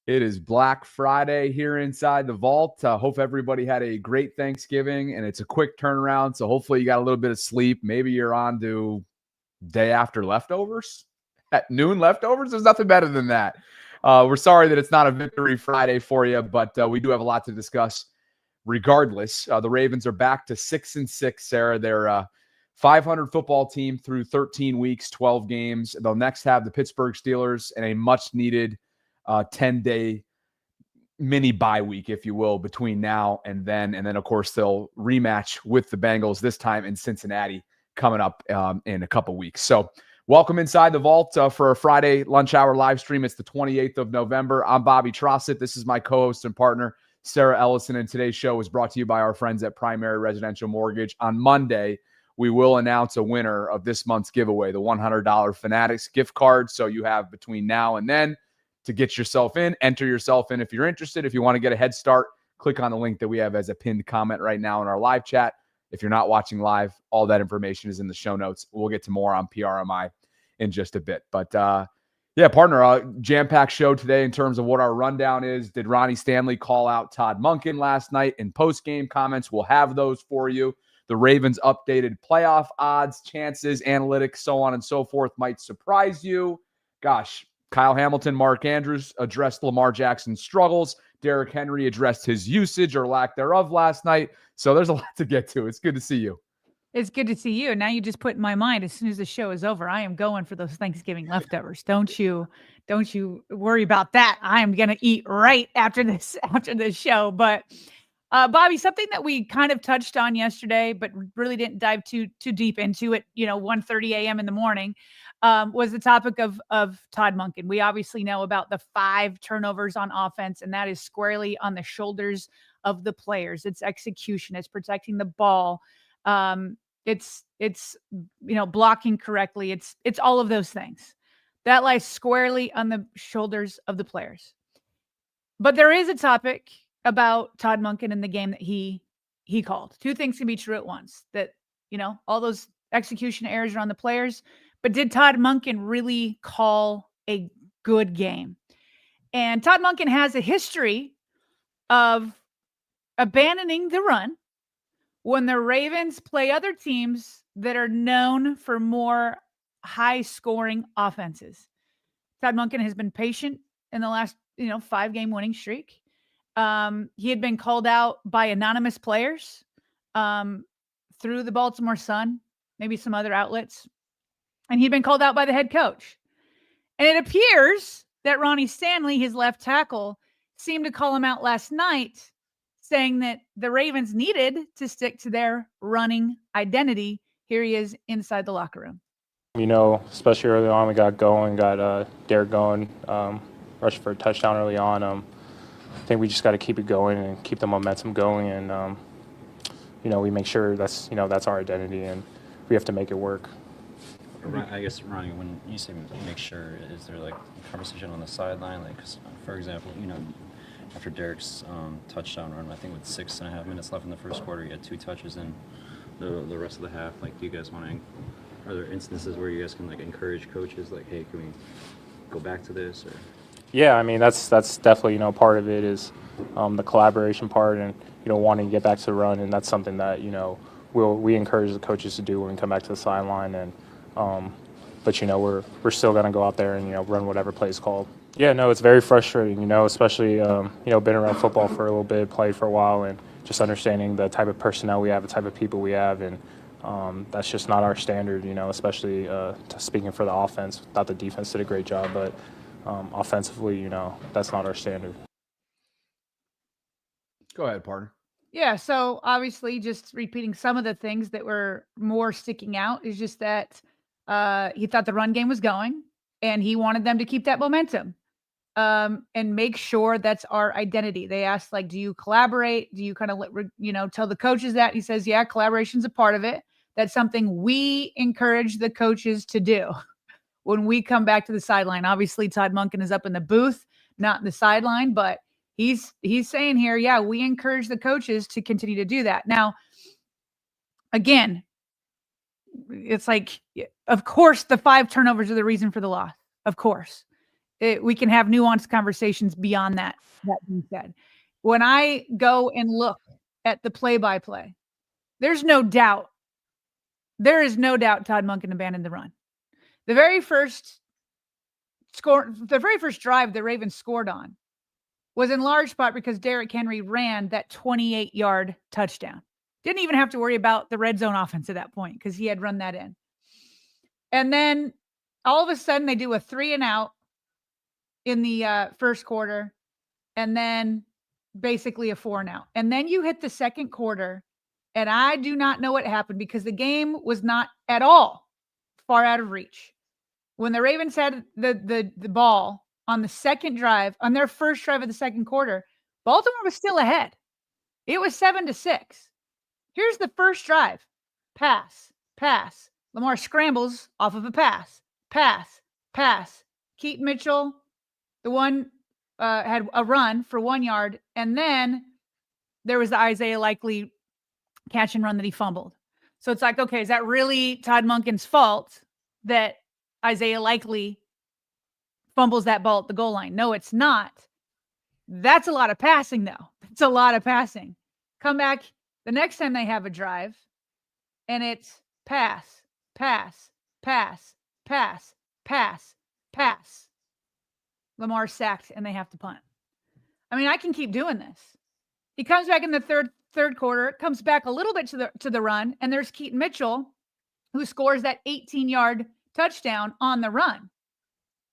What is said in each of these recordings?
It is Black Friday here inside the vault. Hope everybody had a great Thanksgiving, and it's a quick turnaround. So hopefully you got a little bit of sleep. Maybe you're on to day after leftovers, at noon leftovers. There's nothing better than that. We're sorry that it's not a Victory Friday for you, but we do have a lot to discuss. Regardless, the Ravens are back to 6-6. Sarah, they're a 500 football team through 13 weeks, 12 games. They'll next have the Pittsburgh Steelers and a much-needed 10-day mini bye week, if you will, between now and then. And then, of course, they'll rematch with the Bengals, this time in Cincinnati, coming up in a couple weeks. So welcome inside the vault for a Friday lunch hour live stream. It's the 28th of November. I'm Bobby Trossett. This is my co-host and partner, Sarah Ellison. And today's show is brought to you by our friends at Primary Residential Mortgage. On Monday, we will announce a winner of this month's giveaway, the $100 Fanatics gift card. So you have between now and then to get yourself in, enter yourself in if you're interested. If you want to get a head start, click on the link that we have as a pinned comment right now in our live chat. If you're not watching live, all that information is in the show notes. We'll get to more on PRMI in just a bit. But yeah, partner, jam-packed show today in terms of what our rundown is. Did Ronnie Stanley call out Todd Monkin last night in post-game comments? We'll have those for you. The Ravens' updated playoff odds, chances, analytics, so on and so forth might surprise you. Gosh, Kyle Hamilton, Mark Andrews addressed Lamar Jackson's struggles. Derrick Henry addressed his usage or lack thereof last night. So there's a lot to get to. It's good to see you. It's good to see you. Now you just put in my mind, as soon as the show is over, I am going for those Thanksgiving leftovers. Don't you worry about that. I am going to eat right after this show. But Bobby, something that we kind of touched on yesterday, but really didn't dive too deep into it, 1:30 a.m. in the morning, was the topic of Todd Monkin. We obviously know about the 5 turnovers on offense, and that is squarely on the shoulders of the players. It's execution. It's protecting the ball. It's blocking correctly. It's all of those things. That lies squarely on the shoulders of the players. But there is a topic about Todd Monkin in the game that he called. 2 things can be true at once. That, all those execution errors are on the players. But did Todd Monkin really call a good game? And Todd Monkin has a history of abandoning the run when the Ravens play other teams that are known for more high-scoring offenses. Todd Monkin has been patient in the last, 5-game winning streak. He had been called out by anonymous players through the Baltimore Sun, maybe some other outlets. And he'd been called out by the head coach. And it appears that Ronnie Stanley, his left tackle, seemed to call him out last night, saying that the Ravens needed to stick to their running identity. Here he is inside the locker room. Especially early on, we got Derrick going, rushed for a touchdown early on. I think we just got to keep it going and keep the momentum going. And, we make sure that's our identity, and we have to make it work. I guess, Ronnie, when you say make sure, is there like a conversation on the sideline? Like, 'cause, for example, after Derrick's touchdown run, I think with 6.5 minutes left in the first quarter, he had 2 touches in the rest of the half. Like, do you guys want to? Are there instances where you guys can like encourage coaches, like, hey, can we go back to this? Or yeah, I mean that's definitely part of it is the collaboration part and wanting to get back to the run, and that's something that we encourage the coaches to do when we come back to the sideline. And but we're still going to go out there and run whatever play is called. Yeah, no, it's very frustrating, especially been around football for a little bit, played for a while, and just understanding the type of personnel we have, the type of people we have, and that's just not our standard, especially speaking for the offense. Thought the defense did a great job, but offensively, that's not our standard. Go ahead, partner. Yeah, so obviously just repeating some of the things that were more sticking out is just that he thought the run game was going, and he wanted them to keep that momentum and make sure that's our identity. They asked, like, do you collaborate? Do you kind of, tell the coaches that? He says, yeah, collaboration's a part of it. That's something we encourage the coaches to do when we come back to the sideline. Obviously, Todd Monkin is up in the booth, not in the sideline, but he's saying here, yeah, we encourage the coaches to continue to do that. Now, again, it's like, of course, the 5 turnovers are the reason for the loss. Of course. we can have nuanced conversations beyond that. That being said, when I go and look at the play-by-play, there is no doubt Todd Monkin abandoned the run. The very first drive the Ravens scored on was in large part because Derrick Henry ran that 28-yard touchdown. Didn't even have to worry about the red zone offense at that point because he had run that in. And then all of a sudden they do a 3-and-out in the first quarter, and then basically a 4-and-out. And then you hit the second quarter, and I do not know what happened because the game was not at all far out of reach. When the Ravens had the ball on the second drive, on their first drive of the second quarter, Baltimore was still ahead. It was 7-6. Here's the first drive. Pass. Lamar scrambles off of a pass. Keaton Mitchell, the one had a run for 1 yard, and then there was the Isaiah Likely catch and run that he fumbled. So it's like, okay, is that really Todd Monken's fault that Isaiah Likely fumbles that ball at the goal line? No, it's not. That's a lot of passing, though. It's a lot of passing. Come back the next time they have a drive, and it's pass. Lamar sacked, and they have to punt. I mean, I can keep doing this. He comes back in the third quarter, comes back a little bit to the run, and there's Keaton Mitchell, who scores that 18-yard touchdown on the run.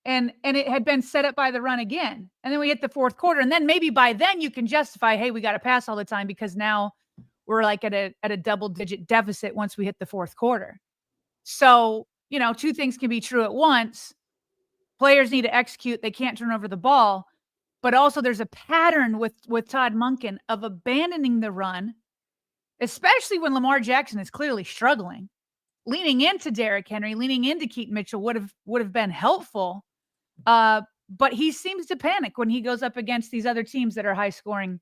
And it had been set up by the run again. And then we hit the fourth quarter, and then maybe by then you can justify, hey, we got to pass all the time because now we're like at a double-digit deficit once we hit the fourth quarter. So, two things can be true at once. Players need to execute. They can't turn over the ball. But also there's a pattern with Todd Monkin of abandoning the run, especially when Lamar Jackson is clearly struggling. Leaning into Derrick Henry, leaning into Keaton Mitchell would have been helpful. But he seems to panic when he goes up against these other teams that are high scoring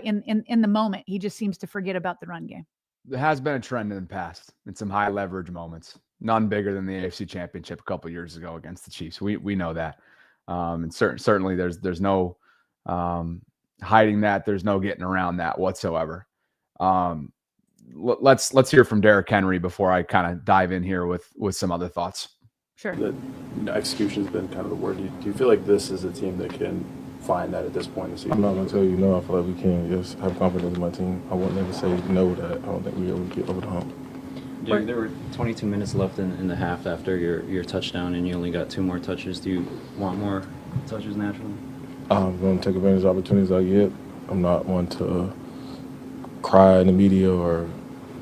in the moment. He just seems to forget about the run game. There has been a trend in the past in some high leverage moments, none bigger than the AFC Championship a couple years ago against the Chiefs. We know that. And certainly there's no hiding that. There's no getting around that whatsoever. Let's hear from Derrick Henry before I kind of dive in here with some other thoughts. Sure. Execution has been kind of the word. Do you feel like this is a team that can find that at this point in the season? I'm not going to tell you no. I feel like we can just have confidence in my team. I won't never say no that I don't think we're able to get over the hump. Derrick, there were 22 minutes left in the half after your touchdown, and you only got 2 more touches. Do you want more touches naturally? I'm going to take advantage of opportunities I get. I'm not one to cry in the media or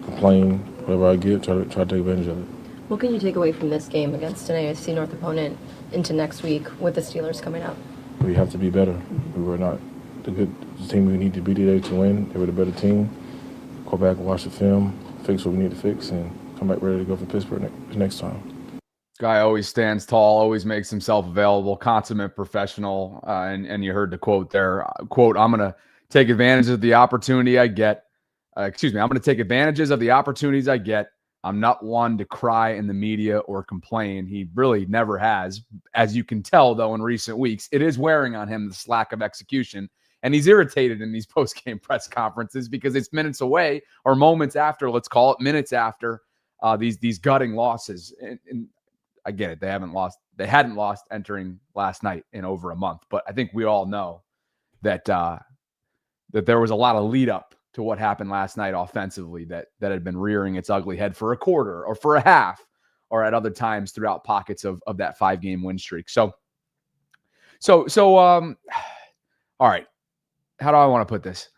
complain. Whatever I get, try to take advantage of it. What can you take away from this game against an AFC North opponent into next week with the Steelers coming up? We have to be better. We were not the team we need to be today to win. They were the better team. Go back and watch the film, fix what we need to fix, and come back ready to go for Pittsburgh next time. Guy always stands tall, always makes himself available, consummate professional. And you heard the quote there. Quote, I'm going to take advantage of the opportunity I get. I'm going to take advantages of the opportunities I get. I'm not one to cry in the media or complain. He really never has. As you can tell, though, in recent weeks, it is wearing on him this lack of execution. And he's irritated in these post-game press conferences because it's minutes away or moments after, let's call it minutes after these gutting losses. And I get it. They hadn't lost entering last night in over a month. But I think we all know that there was a lot of lead up to what happened last night offensively that had been rearing its ugly head for a quarter or for a half or at other times throughout pockets of that 5-game win streak. So all right. How do I want to put this?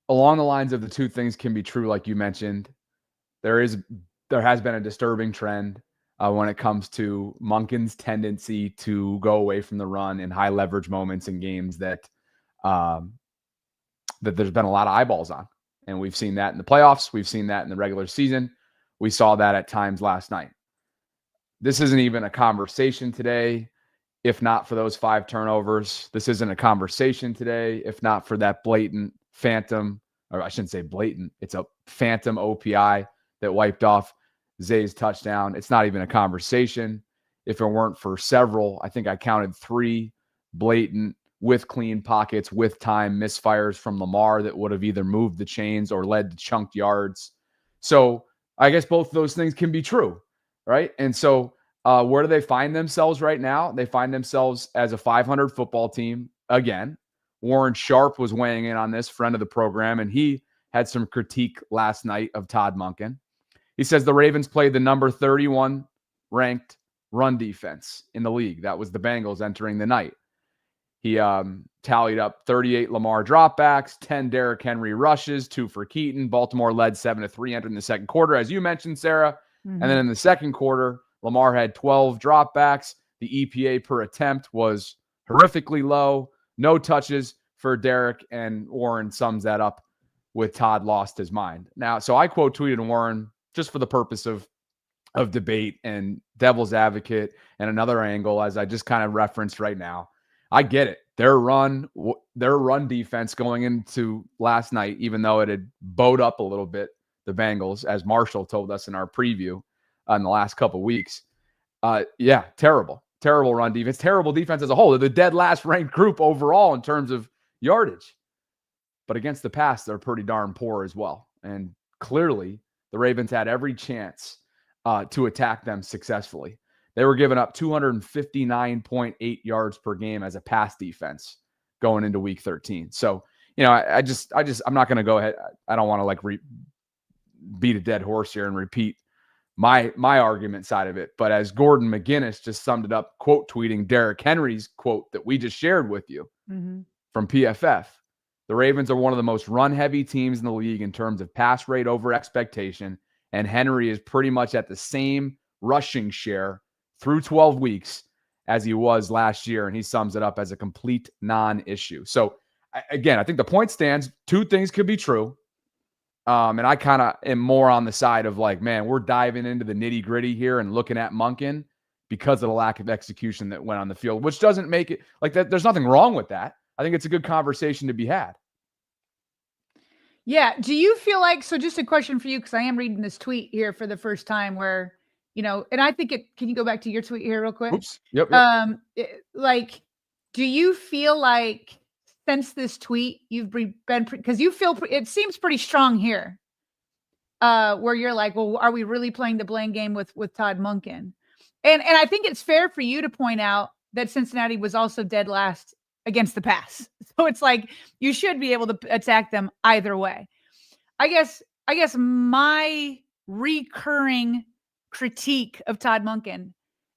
Along the lines of the two things can be true, like you mentioned, there has been a disturbing trend when it comes to Monken's tendency to go away from the run in high leverage moments in games that there's been a lot of eyeballs on. And we've seen that in the playoffs. We've seen that in the regular season. We saw that at times last night. This isn't even a conversation today, if not for those 5 turnovers. This isn't a conversation today, if not for that blatant phantom, or I shouldn't say blatant, it's a phantom OPI that wiped off Zay's touchdown. It's not even a conversation if it weren't for several, I think I counted 3 blatant with clean pockets, with time misfires from Lamar that would have either moved the chains or led to chunked yards. So I guess both of those things can be true, right? And so where do they find themselves right now? They find themselves as a 500 football team again. Warren Sharp was weighing in on this, friend of the program, and he had some critique last night of Todd Monkin. He says the Ravens played the number 31 ranked run defense in the league. That was the Bengals entering the night. He tallied up 38 Lamar dropbacks, 10 Derrick Henry rushes, 2 for Keaton. Baltimore led 7-3 entering the second quarter, as you mentioned, Sarah. Mm-hmm. And then in the second quarter, Lamar had 12 dropbacks. The EPA per attempt was horrifically low. No touches for Derrick, and Warren sums that up with Todd lost his mind. Now, so I quote tweeted Warren just for the purpose of debate and devil's advocate and another angle, as I just kind of referenced right now. I get it. Their run defense going into last night, even though it had bowed up a little bit, the Bengals, as Marshall told us in our preview in the last couple of weeks. Terrible run defense, terrible defense as a whole. They're the dead last ranked group overall in terms of yardage. But against the pass, they're pretty darn poor as well. And clearly, the Ravens had every chance to attack them successfully. They were giving up 259.8 yards per game as a pass defense going into week 13. So, I'm not going to go ahead. I don't want to beat a dead horse here and repeat my argument side of it. But as Gordon McGinnis just summed it up, quote tweeting Derrick Henry's quote that we just shared with you from PFF, the Ravens are one of the most run-heavy teams in the league in terms of pass rate over expectation, and Henry is pretty much at the same rushing share through 12 weeks as he was last year, and he sums it up as a complete non-issue. So, again, I think the point stands. 2 things could be true, and I kind of am more on the side of we're diving into the nitty-gritty here and looking at Monken because of the lack of execution that went on the field, which doesn't make it that. There's nothing wrong with that. I think it's a good conversation to be had. Yeah. Do you feel like, so just a question for you, because I am reading this tweet here for the first time where, and I think can you go back to your tweet here real quick? Oops. Yep. Do you feel like since this tweet, you've been, because you feel, it seems pretty strong here, where you're like, well, are we really playing the blame game with Todd Monkin? And I think it's fair for you to point out that Cincinnati was also dead last against the pass. So it's you should be able to attack them either way. I guess my recurring critique of Todd Monkin,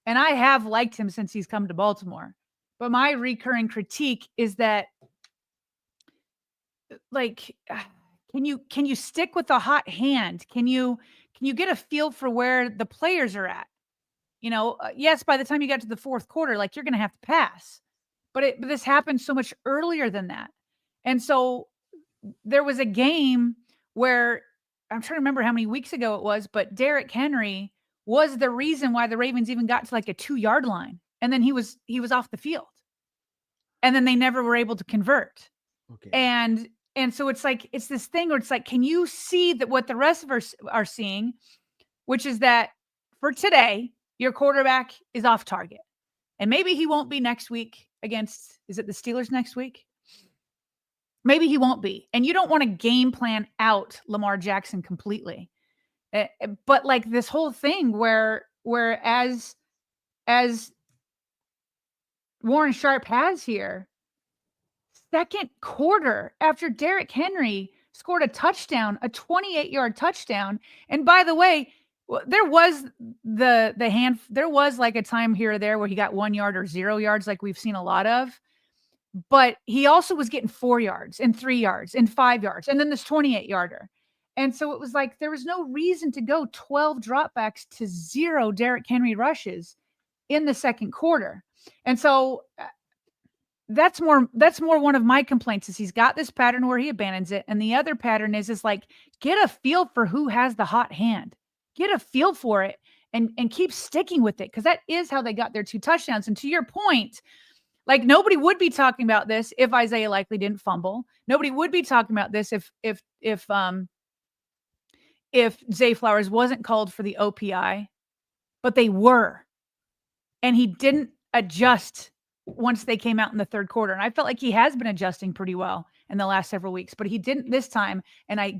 and I have liked him since he's come to Baltimore, but my recurring critique is that can you stick with a hot hand? Can you get a feel for where the players are at? Yes, by the time you get to the fourth quarter, you're going to have to pass. But this happened so much earlier than that. And so there was a game where, I'm trying to remember how many weeks ago it was, but Derrick Henry was the reason why the Ravens even got to a 2-yard line. And then he was off the field. And then they never were able to convert. Okay. And so it's it's this thing where it's can you see that what the rest of us are seeing, which is that for today, your quarterback is off target. And maybe he won't be next week against, is it the Steelers next week? Maybe he won't be. And you don't want to game plan out Lamar Jackson completely. But this whole thing where as Warren Sharp has here, second quarter after Derrick Henry scored a touchdown, a 28-yard touchdown. And by the way, there was there was a time here or there where he got 1 yard or 0 yards, like we've seen a lot of, but he also was getting 4 yards and 3 yards and 5 yards. And then this 28-yarder. And so it was there was no reason to go 12 dropbacks to 0 Derrick Henry rushes in the second quarter. And so that's more one of my complaints is he's got this pattern where he abandons it. And the other pattern is get a feel for who has the hot hand. Get a feel for it and keep sticking with it, because that is how they got their 2 touchdowns. And to your point, nobody would be talking about this if Isaiah Likely didn't fumble. Nobody would be talking about this if Zay Flowers wasn't called for the OPI, but they were. and he didn't adjust once they came out in the third quarter. And I felt like he has been adjusting pretty well in the last several weeks, but he didn't this time. And I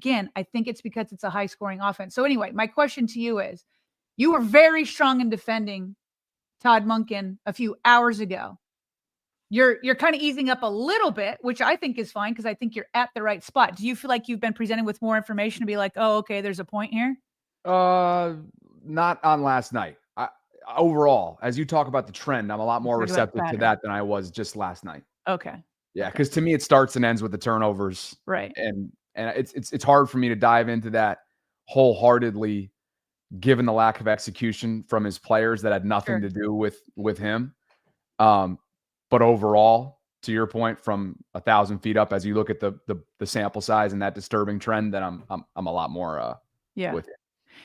think it's because it's a high scoring offense. So anyway, my question to you is, you were very strong in defending Todd Monkin a few hours ago. You're kind of easing up a little bit, which I think is fine because I think you're at the right spot. Do you feel like you've been presented with more information to be like, oh, okay, there's a point here? Not on last night. Overall, as you talk about the trend, I'm a lot more receptive to that than I was just last night. Okay. Yeah, because to me, it starts and ends with the turnovers. Right. And it's hard for me to dive into that wholeheartedly, given the lack of execution from his players that had nothing to do with him. But overall, to your point, from 1,000 feet up, as you look at the sample size and that disturbing trend, then I'm a lot more with it.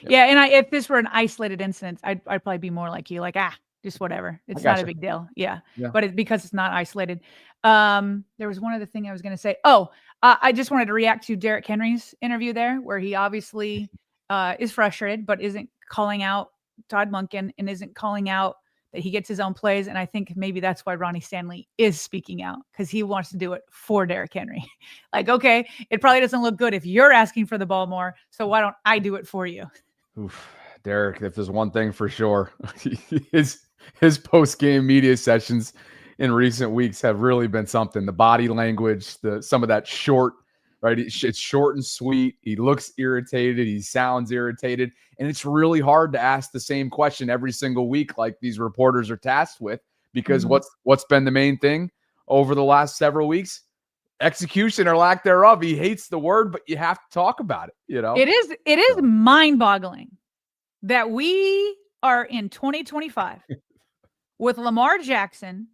Yep. Yeah, and if this were an isolated incident, I'd probably be more like you, like just whatever. It's not a big deal. Yeah. But it's because it's not isolated. There was one other thing I was going to say. I just wanted to react to Derrick Henry's interview there, where he obviously is frustrated, but isn't calling out Todd Monkin and isn't calling out that he gets his own plays. And I think maybe that's why Ronnie Stanley is speaking out, because he wants to do it for Derrick Henry. Like, okay, it probably doesn't look good if you're asking for the ball more, so why don't I do it for you? Oof, Derrick, if there's one thing for sure, his post-game media sessions in recent weeks have really been something. The body language, some of that short, right? It's short and sweet. He looks irritated. He sounds irritated. And it's really hard to ask the same question every single week like these reporters are tasked with, because what's been the main thing over the last several weeks? Execution or lack thereof. He hates the word, but you have to talk about it. You know, it is mind-boggling that we are in 2025 with Lamar Jackson,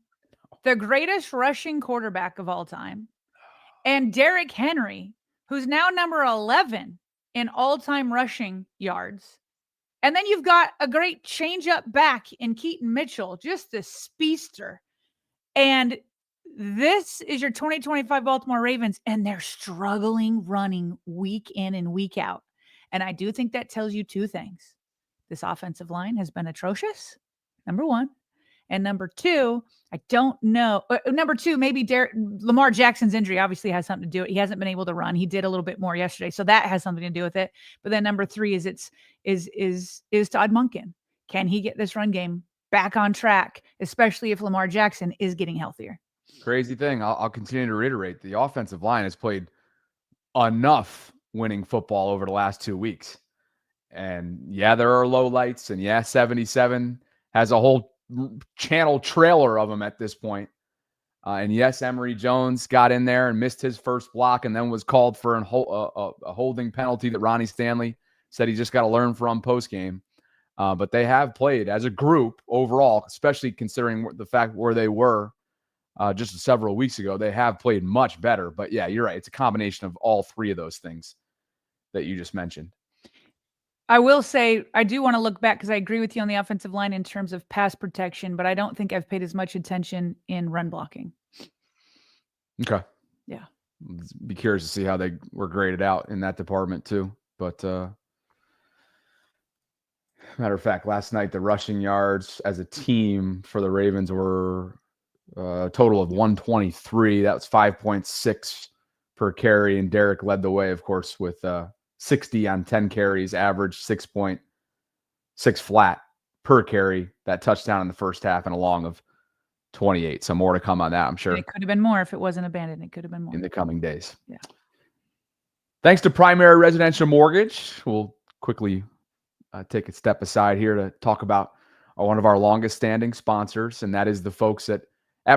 the greatest rushing quarterback of all time, and Derrick Henry, who's now number 11 in all-time rushing yards. And then you've got a great change-up back in Keaton Mitchell, just a speedster. And this is your 2025 Baltimore Ravens, and they're struggling running week in and week out. And I do think that tells you two things. This offensive line has been atrocious, number one. And number two, I don't know. Number two, maybe Lamar Jackson's injury obviously has something to do with it. He hasn't been able to run. He did a little bit more yesterday, so that has something to do with it. But then number three is Todd Monkin. Can he get this run game back on track, especially if Lamar Jackson is getting healthier? Crazy thing. I'll continue to reiterate. The offensive line has played enough winning football over the last 2 weeks. And yeah, there are low lights. And yeah, 77 has a whole channel trailer of them at this point. And yes, Emory Jones got in there and missed his first block and then was called for a holding penalty that Ronnie Stanley said he just got to learn from postgame. But they have played as a group overall, especially considering the fact where they were just several weeks ago. They have played much better. But yeah, you're right. It's a combination of all three of those things that you just mentioned. I will say, I do want to look back because I agree with you on the offensive line in terms of pass protection, but I don't think I've paid as much attention in run blocking. Okay. Yeah. Be curious to see how they were graded out in that department too. But matter of fact, last night, the rushing yards as a team for the Ravens were a total of 123. That was 5.6 per carry. And Derrick led the way, of course, with 60 on 10 carries, average 6.6 flat per carry. That touchdown in the first half and a long of 28. So more to come on that, I'm sure. And it could have been more if it wasn't abandoned. It could have been more in the coming days. Yeah. Thanks to Primary Residential Mortgage. We'll quickly take a step aside here to talk about one of our longest standing sponsors, and that is the folks at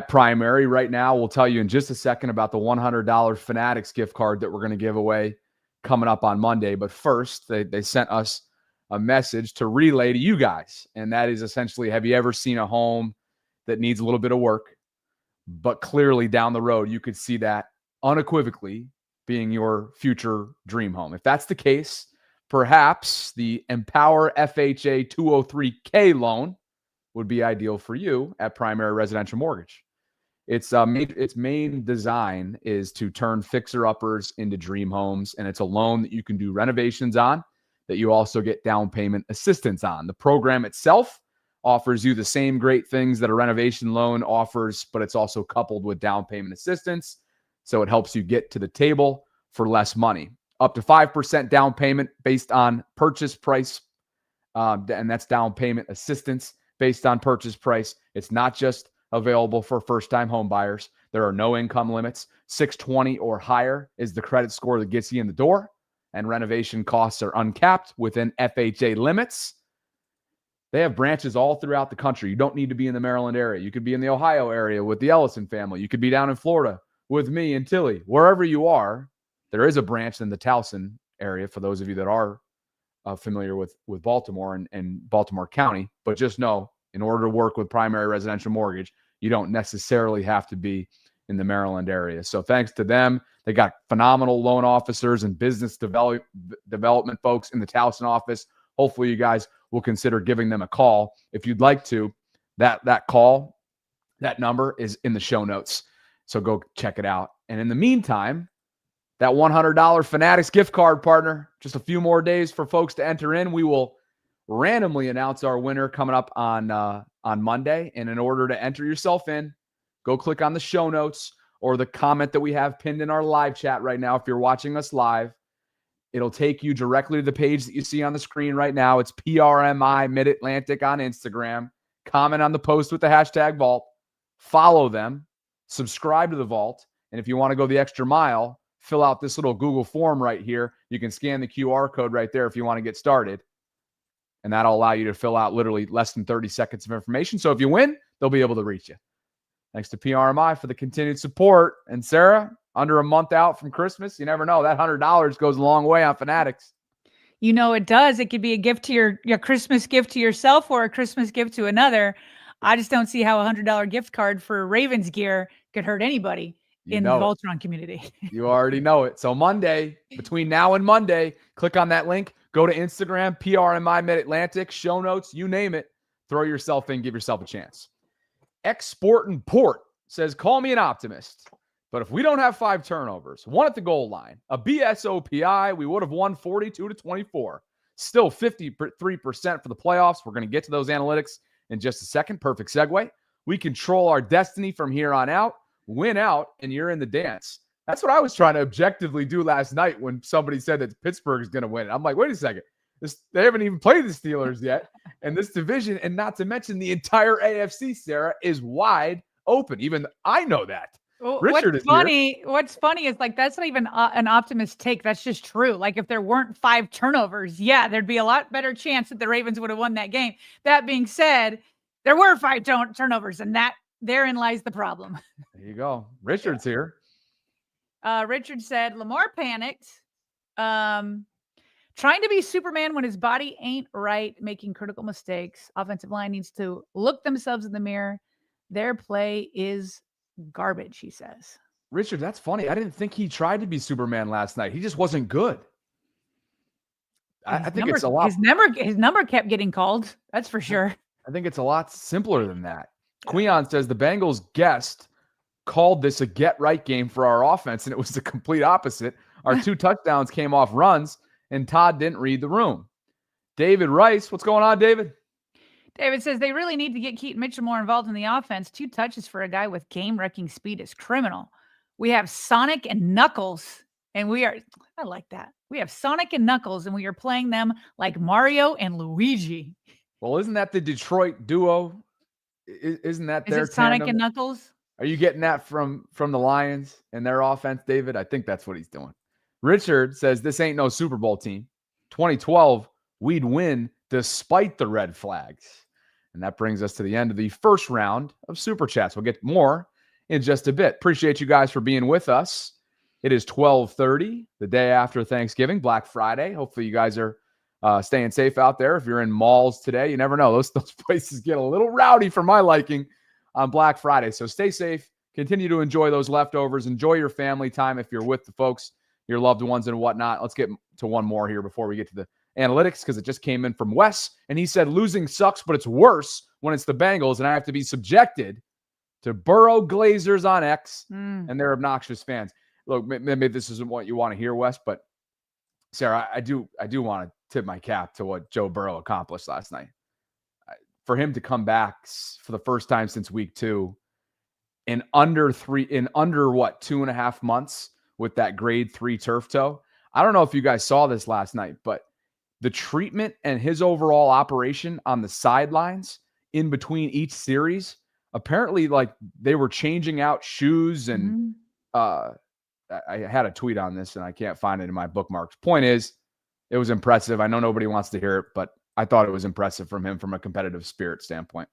Primary. Right now, we'll tell you in just a second about the $100 Fanatics gift card that we're going to give away coming up on Monday. But first, they sent us a message to relay to you guys. And that is essentially, have you ever seen a home that needs a little bit of work, but clearly down the road, you could see that unequivocally being your future dream home? If that's the case, perhaps the Empower FHA 203K loan would be ideal for you at Primary Residential Mortgage. Its main design is to turn fixer-uppers into dream homes, and it's a loan that you can do renovations on, that you also get down payment assistance on. The program itself offers you the same great things that a renovation loan offers, but it's also coupled with down payment assistance. So it helps you get to the table for less money. Up to 5% down payment based on purchase price. And that's down payment assistance based on purchase price. It's not just available for first-time home buyers. There are no income limits. 620 or higher is the credit score that gets you in the door. And renovation costs are uncapped within FHA limits. They have branches all throughout the country. You don't need to be in the Maryland area. You could be in the Ohio area with the Ellison family. You could be down in Florida with me and Tilly. Wherever you are, there is a branch in the Towson area for those of you that are familiar with Baltimore and Baltimore County. But just know, in order to work with primary residential mortgage, you don't necessarily have to be in the Maryland area. So thanks to them, they got phenomenal loan officers and business development folks in the Towson office. Hopefully you guys will consider giving them a call. If you'd like to, that call, that number is in the show notes. So go check it out. And in the meantime, that $100 Fanatics gift card, partner, just a few more days for folks to enter in. We will randomly announce our winner coming up on Monday. And in order to enter yourself in, go click on the show notes or the comment that we have pinned in our live chat right now. If you're watching us live, it'll take you directly to the page that you see on the screen right now. It's PRMI Mid-Atlantic on Instagram. Comment on the post with the hashtag Vault. Follow them. Subscribe to the Vault. And if you want to go the extra mile, fill out this little Google form right here. You can scan the QR code right there if you want to get started. And that'll allow you to fill out literally less than 30 seconds of information. So if you win, they'll be able to reach you. Thanks to PRMI for the continued support. And Sarah, under a month out from Christmas, you never know. That $100 goes a long way on Fanatics. You know it does. It could be a gift to your Christmas gift to yourself or a Christmas gift to another. I just don't see how a $100 gift card for Ravens gear could hurt anybody in the VAULTRON community. You already know it. So Monday, between now and Monday, click on that link. Go to Instagram, PRMI Mid-Atlantic, show notes, you name it. Throw yourself in, give yourself a chance. Export and Port says, call me an optimist. But if we don't have 5 turnovers, 1 at the goal line, a BSOPI, we would have won 42-24. Still 53% for the playoffs. We're going to get to those analytics in just a second. Perfect segue. We control our destiny from here on out. Win out, and you're in the dance. That's what I was trying to objectively do last night when somebody said that Pittsburgh is going to win. I'm like, wait a second. They haven't even played the Steelers yet. And this division, and not to mention the entire AFC, Sarah, is wide open. Even I know that. Well, Richard what's funny is like, that's not even an optimist take. That's just true. Like if there weren't 5 turnovers, yeah, there'd be a lot better chance that the Ravens would have won that game. That being said, there were 5 turnovers, and therein lies the problem. There you go. Richard's here. Richard said, Lamar panicked. Trying to be Superman when his body ain't right, making critical mistakes. Offensive line needs to look themselves in the mirror. Their play is garbage, he says. Richard, that's funny. I didn't think he tried to be Superman last night. He just wasn't good. I think it's a lot. His number kept getting called. That's for sure. I think it's a lot simpler than that. Queon says the Bengals guest called this a get-right game for our offense, and it was the complete opposite. Our 2 touchdowns came off runs, and Todd didn't read the room. David Rice, what's going on, David? David says they really need to get Keaton Mitchell more involved in the offense. 2 touches for a guy with game-wrecking speed is criminal. We have Sonic and Knuckles, and I like that. We have Sonic and Knuckles, and we are playing them like Mario and Luigi. Well, isn't that the Detroit duo? Isn't that their Sonic tandem? and Knuckles? Are you getting that from the Lions and their offense, David? I think that's what he's doing. Richard says this ain't no Super Bowl team. 2012, we'd win despite the red flags. And that brings us to the end of the first round of Super Chats. We'll get more in just a bit. Appreciate you guys for being with us. It is 12:30, the day after Thanksgiving, Black Friday. Hopefully you guys are staying safe out there. If you're in malls today, you never know. Those places get a little rowdy for my liking on Black Friday. So stay safe. Continue to enjoy those leftovers. Enjoy your family time if you're with the folks, your loved ones and whatnot. Let's get to one more here before we get to the analytics, because it just came in from Wes. And he said, losing sucks, but it's worse when it's the Bengals, and I have to be subjected to Burrow Glazers on X and their obnoxious fans. Look, maybe this isn't what you want to hear, Wes, but Sarah, I do want to tip my cap to what Joe Burrow accomplished last night. for him to come back for the first time since week 2 in under 2.5 months with that grade 3 turf toe. I don't know if you guys saw this last night, but the treatment and his overall operation on the sidelines in between each series, apparently like they were changing out shoes and I had a tweet on this and I can't find it in my bookmarks. Point is, it was impressive. I know nobody wants to hear it, but I thought it was impressive from him from a competitive spirit standpoint.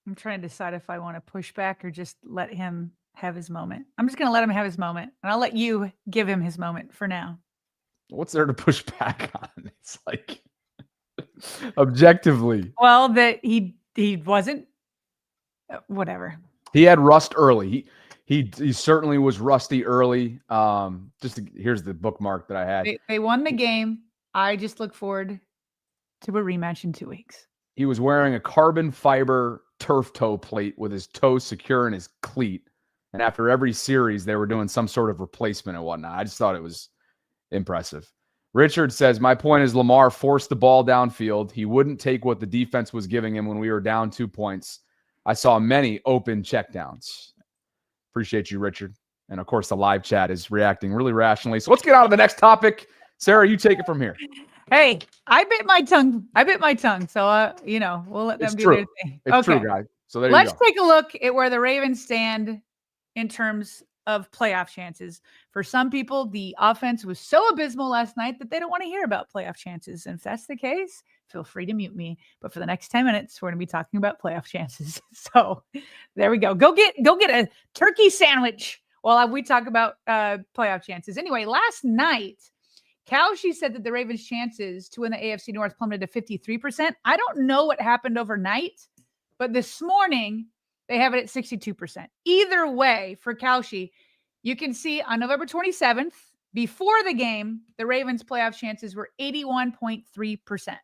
I'm trying to decide if I want to push back or just let him have his moment. I'm just going to let him have his moment, and I'll let you give him his moment for now. What's there to push back on? It's like objectively. Well, that he wasn't whatever. He had rust early. He certainly was rusty early. Here's the bookmark that I had. They won the game. I just look forward to a rematch in 2 weeks. He was wearing a carbon fiber turf toe plate with his toe secure in his cleat. And after every series, they were doing some sort of replacement and whatnot. I just thought it was impressive. Richard says, my point is Lamar forced the ball downfield. He wouldn't take what the defense was giving him when we were down 2 points. I saw many open checkdowns. Appreciate you, Richard. And of course, the live chat is reacting really rationally. So let's get on to the next topic. Sarah, you take it from here. Hey, I bit my tongue. So, we'll let them do their thing. It's true, guys. So there you go. Let's take a look at where the Ravens stand in terms of playoff chances. For some people, the offense was so abysmal last night that they don't want to hear about playoff chances. And if that's the case, feel free to mute me. But for the next 10 minutes, we're going to be talking about playoff chances. So there we go. Go get a turkey sandwich while we talk about playoff chances. Anyway, last night, Cowsey said that the Ravens' chances to win the AFC North plummeted to 53%. I don't know what happened overnight, but this morning they have it at 62%. Either way, for Cowsey, you can see on November 27th, before the game, the Ravens' playoff chances were 81.3%.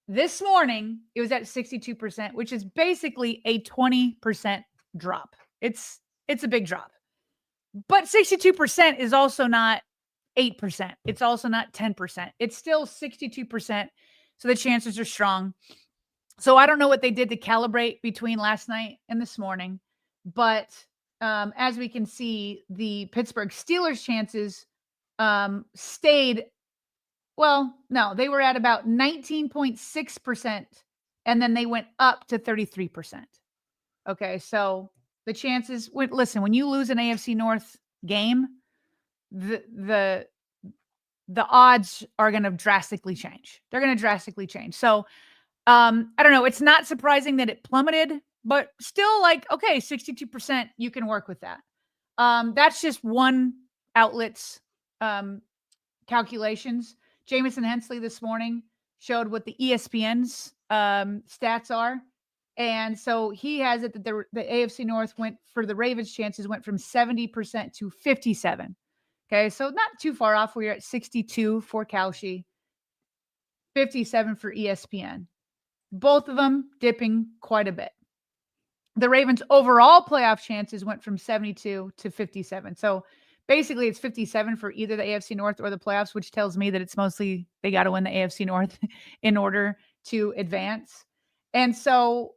This morning, it was at 62%, which is basically a 20% drop. It's a big drop. But 62% is also not 8%. It's also not 10%. It's still 62%. So the chances are strong. So I don't know what they did to calibrate between last night and this morning. But as we can see, the Pittsburgh Steelers chances stayed. Well, no, they were at about 19.6%. And then they went up to 33%. Okay. So the chances listen, when you lose an AFC North game, the odds are going to drastically change. They're going to drastically change. So I don't know. It's not surprising that it plummeted, but still like, okay, 62%, you can work with that. That's just one outlet's calculations. Jamison Hensley this morning showed what the ESPN's stats are. And so he has it that the AFC North went for the Ravens chances went from 70% to 57%. Okay, so not too far off. We're at 62 for Cowsey, 57 for ESPN. Both of them dipping quite a bit. The Ravens' overall playoff chances went from 72 to 57. So basically, it's 57 for either the AFC North or the playoffs, which tells me that it's mostly they got to win the AFC North in order to advance. And so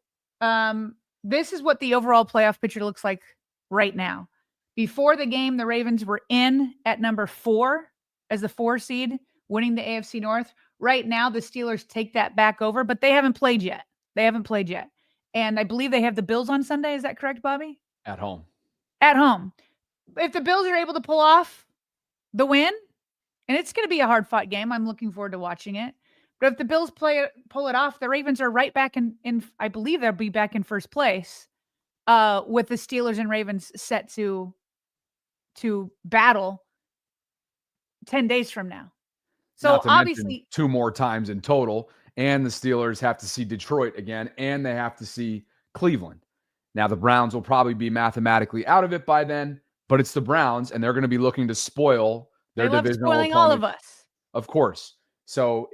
this is what the overall playoff picture looks like right now. Before the game, the Ravens were in at number 4 as the 4 seed, winning the AFC North. Right now, the Steelers take that back over, but they haven't played yet. And I believe they have the Bills on Sunday. Is that correct, Bobby? At home. At home. If the Bills are able to pull off the win, and it's going to be a hard-fought game. I'm looking forward to watching it. But if the Bills pull it off, the Ravens are right back in I believe they'll be back in first place with the Steelers and Ravens set to battle 10 days from now. So obviously 2 more times in total, and the Steelers have to see Detroit again, and they have to see Cleveland. Now the Browns will probably be mathematically out of it by then, but it's the Browns, and they're going to be looking to spoil their divisional opponent. All of us. Of course. So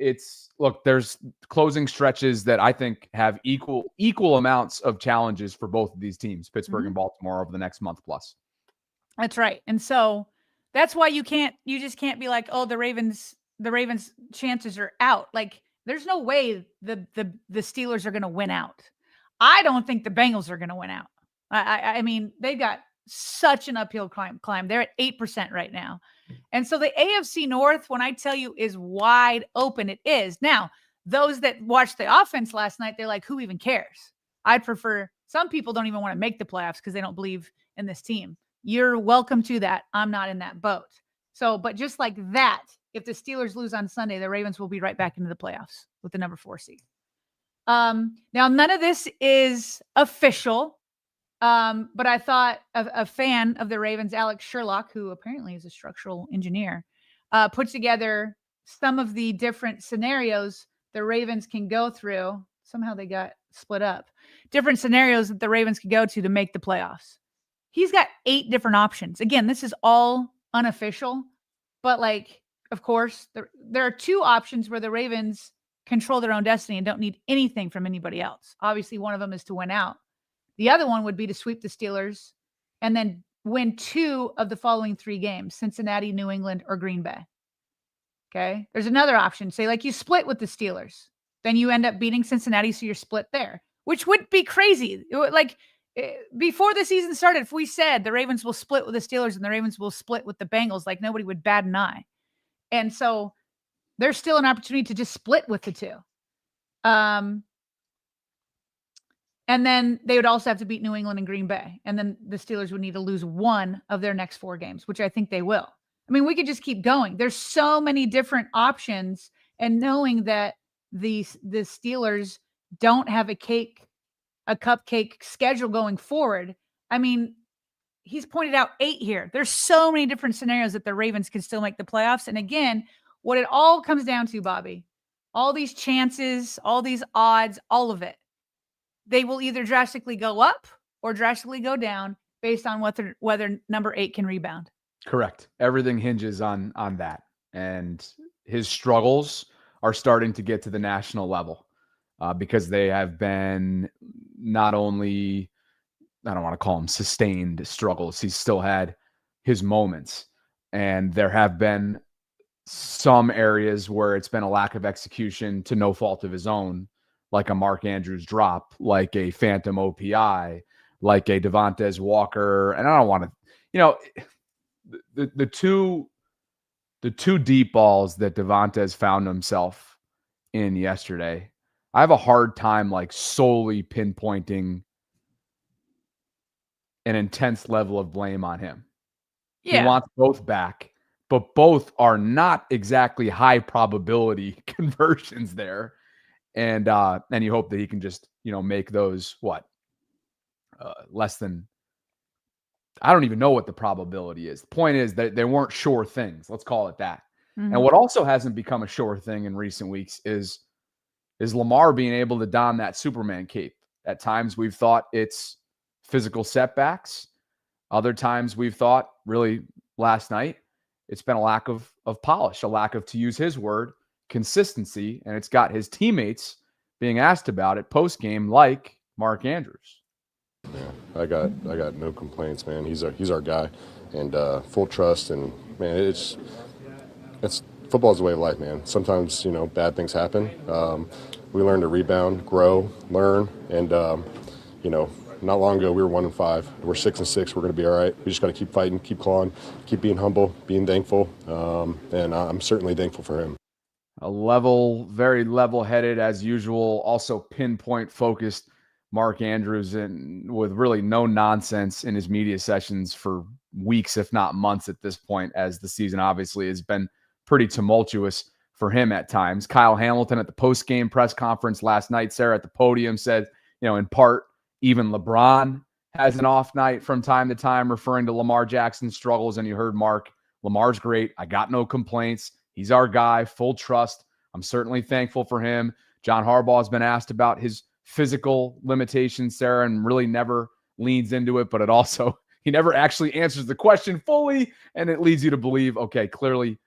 there's closing stretches that I think have equal amounts of challenges for both of these teams, Pittsburgh and Baltimore, over the next month plus. That's right. And so that's why you just can't be like, oh, the Ravens chances are out. Like There's no way the Steelers are going to win out. I don't think the Bengals are going to win out. I mean, they got such an uphill climb. They're at 8% right now. And so the AFC North, when I tell you, is wide open. It is. Now, those that watched the offense last night, they're like, who even cares? I'd prefer, some people don't even want to make the playoffs because they don't believe in this team. You're welcome to that. I'm not in that boat. So, but just like that, if the Steelers lose on Sunday, the Ravens will be right back into the playoffs with the number 4 seed. Now, none of this is official. But I thought a fan of the Ravens, Alex Sherlock, who apparently is a structural engineer, put together some of the different scenarios the Ravens can go through. Somehow they got split up. Different scenarios that the Ravens could go to make the playoffs. He's got 8 different options. Again, this is all unofficial, but like, of course, there are 2 options where the Ravens control their own destiny and don't need anything from anybody else. Obviously, one of them is to win out. The other one would be to sweep the Steelers and then win 2 of the following 3 games, Cincinnati, New England, or Green Bay. Okay. There's another option. Say like you split with the Steelers, then you end up beating Cincinnati. So you're split there, which would be crazy. Like before the season started, if we said the Ravens will split with the Steelers and the Ravens will split with the Bengals, like nobody would bat an eye. And so there's still an opportunity to just split with the 2. And then they would also have to beat New England and Green Bay. And then the Steelers would need to lose 1 of their next 4 games, which I think they will. I mean, we could just keep going. There's so many different options. And knowing that the Steelers don't have a cupcake schedule going forward. I mean, he's pointed out 8 here. There's so many different scenarios that the Ravens can still make the playoffs. And again, what it all comes down to, Bobby, all these chances, all these odds, all of it, they will either drastically go up or drastically go down based on whether number 8 can rebound. Correct. Everything hinges on that. And his struggles are starting to get to the national level because they have been not only, I don't want to call them sustained struggles. He's still had his moments. And there have been some areas where it's been a lack of execution to no fault of his own, like a Mark Andrews drop, like a phantom OPI, like a Devontae Walker. And I don't want to, the two deep balls that Devontae found himself in yesterday, I have a hard time like solely pinpointing an intense level of blame on him. Yeah. He wants both back, but both are not exactly high probability conversions there. And you hope that he can just, make those less than, I don't even know what the probability is. The point is that they weren't sure things. Let's call it that. Mm-hmm. And what also hasn't become a sure thing in recent weeks is Lamar being able to don that Superman cape. At times we've thought it's physical setbacks. Other times we've thought, really last night, it's been a lack of polish, a lack of, to use his word, consistency. And it's got his teammates being asked about it post-game, like Mark Andrews. Yeah, I got no complaints, man. He's our guy, and full trust. And man, it's football's a way of life, man. Sometimes bad things happen. We learn to rebound, grow, learn, and not long ago we were 1-5. We're 6-6. We're going to be all right. We just got to keep fighting, keep clawing, keep being humble, being thankful, and I'm certainly thankful for him. Very level-headed as usual. Also pinpoint-focused. Mark Andrews, and with really no nonsense in his media sessions for weeks, if not months at this point, as the season obviously has been pretty tumultuous for him at times. Kyle Hamilton at the post-game press conference last night, Sarah at the podium said, in part, even LeBron has an off night from time to time, referring to Lamar Jackson's struggles. And you heard Mark, Lamar's great. I got no complaints. He's our guy, full trust. I'm certainly thankful for him. John Harbaugh has been asked about his physical limitations, Sarah, and really never leans into it, but it also, he never actually answers the question fully, and it leads you to believe, okay, clearly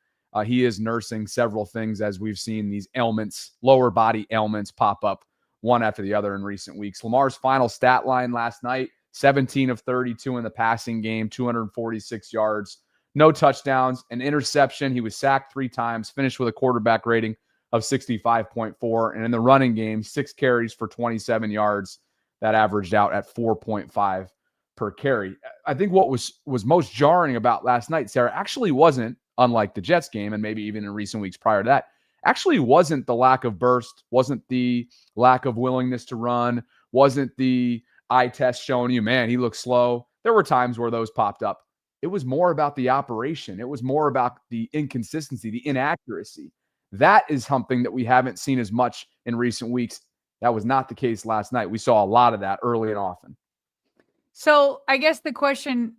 he is nursing several things as we've seen these ailments, lower body ailments pop up one after the other in recent weeks. Lamar's final stat line last night, 17 of 32 in the passing game, 246 yards, no touchdowns, an interception. He was sacked 3 times, finished with a quarterback rating of 65.4. And in the running game, 6 carries for 27 yards. That averaged out at 4.5 per carry. I think what was most jarring about last night, Sarah, actually wasn't, unlike the Jets game and maybe even in recent weeks prior to that, actually wasn't the lack of burst, wasn't the lack of willingness to run, wasn't the eye test showing you, man, he looks slow. There were times where those popped up. It was more about the operation. It was more about the inconsistency, the inaccuracy. That is something that we haven't seen as much in recent weeks. That was not the case last night. We saw a lot of that early and often. So I guess the question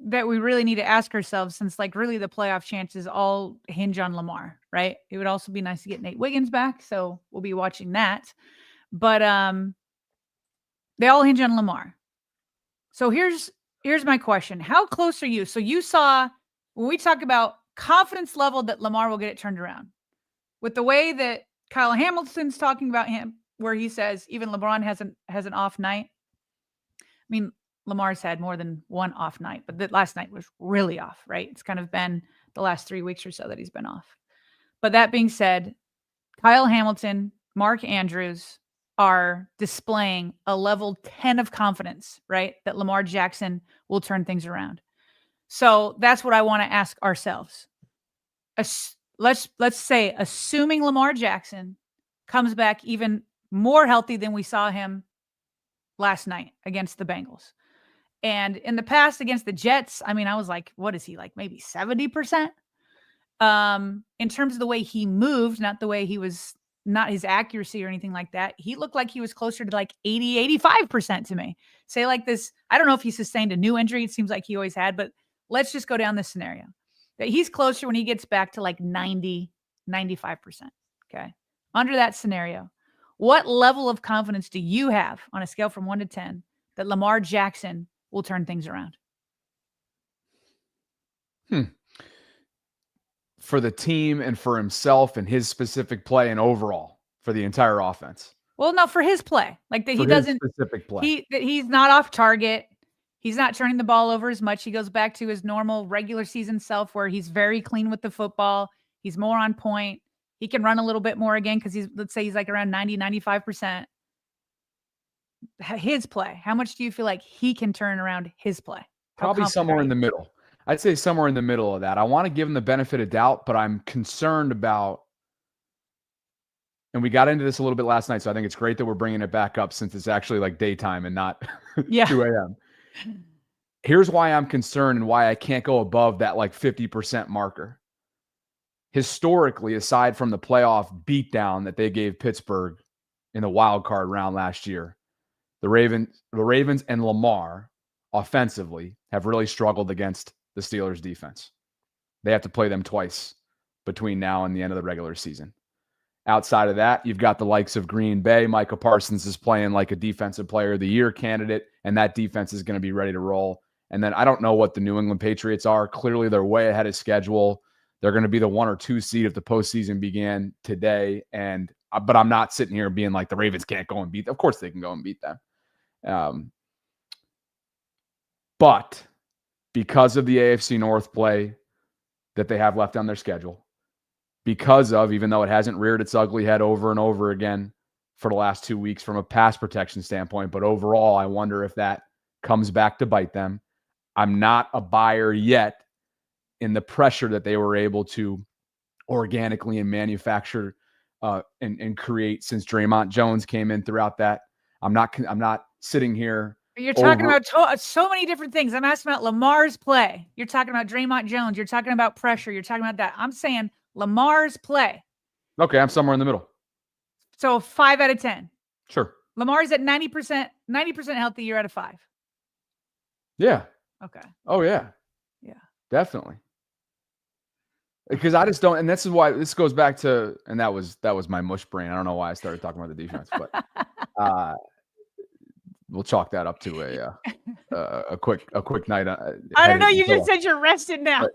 that we really need to ask ourselves, since like really the playoff chances all hinge on Lamar, right? It would also be nice to get Nate Wiggins back. So we'll be watching that. But they all hinge on Lamar. So here's my question. How close are you? So you saw, when we talk about confidence level that Lamar will get it turned around, with the way that Kyle Hamilton's talking about him, where he says even LeBron has an off night. I mean, Lamar's had more than one off night, but the last night was really off, right? It's kind of been the last 3 weeks or so that he's been off. But that being said, Kyle Hamilton, Mark Andrews are displaying a level 10 of confidence, right? That Lamar Jackson will turn things around. So that's what I want to ask ourselves. Let's say, assuming Lamar Jackson comes back even more healthy than we saw him last night against the Bengals. And in the past against the Jets, I mean, I was like, what is he, like maybe 70%? In terms of the way he moved, not the way he was, not his accuracy or anything like that. He looked like he was closer to like 80, 85% to me. Say like this, I don't know if he sustained a new injury. It seems like he always had, but let's just go down this scenario. That he's closer when he gets back to like 90, 95%. Okay. Under that scenario, what level of confidence do you have on a scale from 1 to 10 that Lamar Jackson will turn things around? For the team and for himself and his specific play and overall for the entire offense. Well, no, for his play. Like that, he doesn't specific play. He's not off target. He's not turning the ball over as much. He goes back to his normal regular season self where he's very clean with the football. He's more on point. He can run a little bit more again because let's say he's like around 90, 95%. His play, how much do you feel like he can turn around his play? Probably somewhere in the middle. I'd say somewhere in the middle of that. I want to give him the benefit of doubt, but I'm concerned about, and we got into this a little bit last night, so I think it's great that we're bringing it back up since it's actually like daytime and not 2 a.m. Here's why I'm concerned and why I can't go above that like 50% marker. Historically, aside from the playoff beatdown that they gave Pittsburgh in the wild card round last year, the Ravens and Lamar offensively have really struggled against the Steelers defense. They have to play them twice between now and the end of the regular season. Outside of that, you've got the likes of Green Bay. Micah Parsons is playing like a defensive player of the year candidate, and that defense is going to be ready to roll. And then I don't know what the New England Patriots are. Clearly, they're way ahead of schedule. They're going to be the 1 or 2 seed if the postseason began today. But I'm not sitting here being like the Ravens can't go and beat them. Of course they can go and beat them. But because of the AFC North play that they have left on their schedule, because of, even though it hasn't reared its ugly head over and over again for the last 2 weeks from a pass protection standpoint, but overall, I wonder if that comes back to bite them. I'm not a buyer yet in the pressure that they were able to organically and manufacture and create since Draymond Jones came in throughout that. I'm not sitting here. You're talking about so many different things. I'm asking about Lamar's play. You're talking about Draymond Jones. You're talking about pressure. You're talking about that. I'm saying Lamar's play. Okay, I'm somewhere in the middle. So 5 out of 10. Sure. Lamar's at 90% healthy. You're at a 5. Yeah. Okay. Oh yeah. Yeah. Definitely. Because I just don't, and this is why this goes back to, and that was my mush brain. I don't know why I started talking about the defense, but we'll chalk that up to a quick night. I don't know. You just said you're rested now.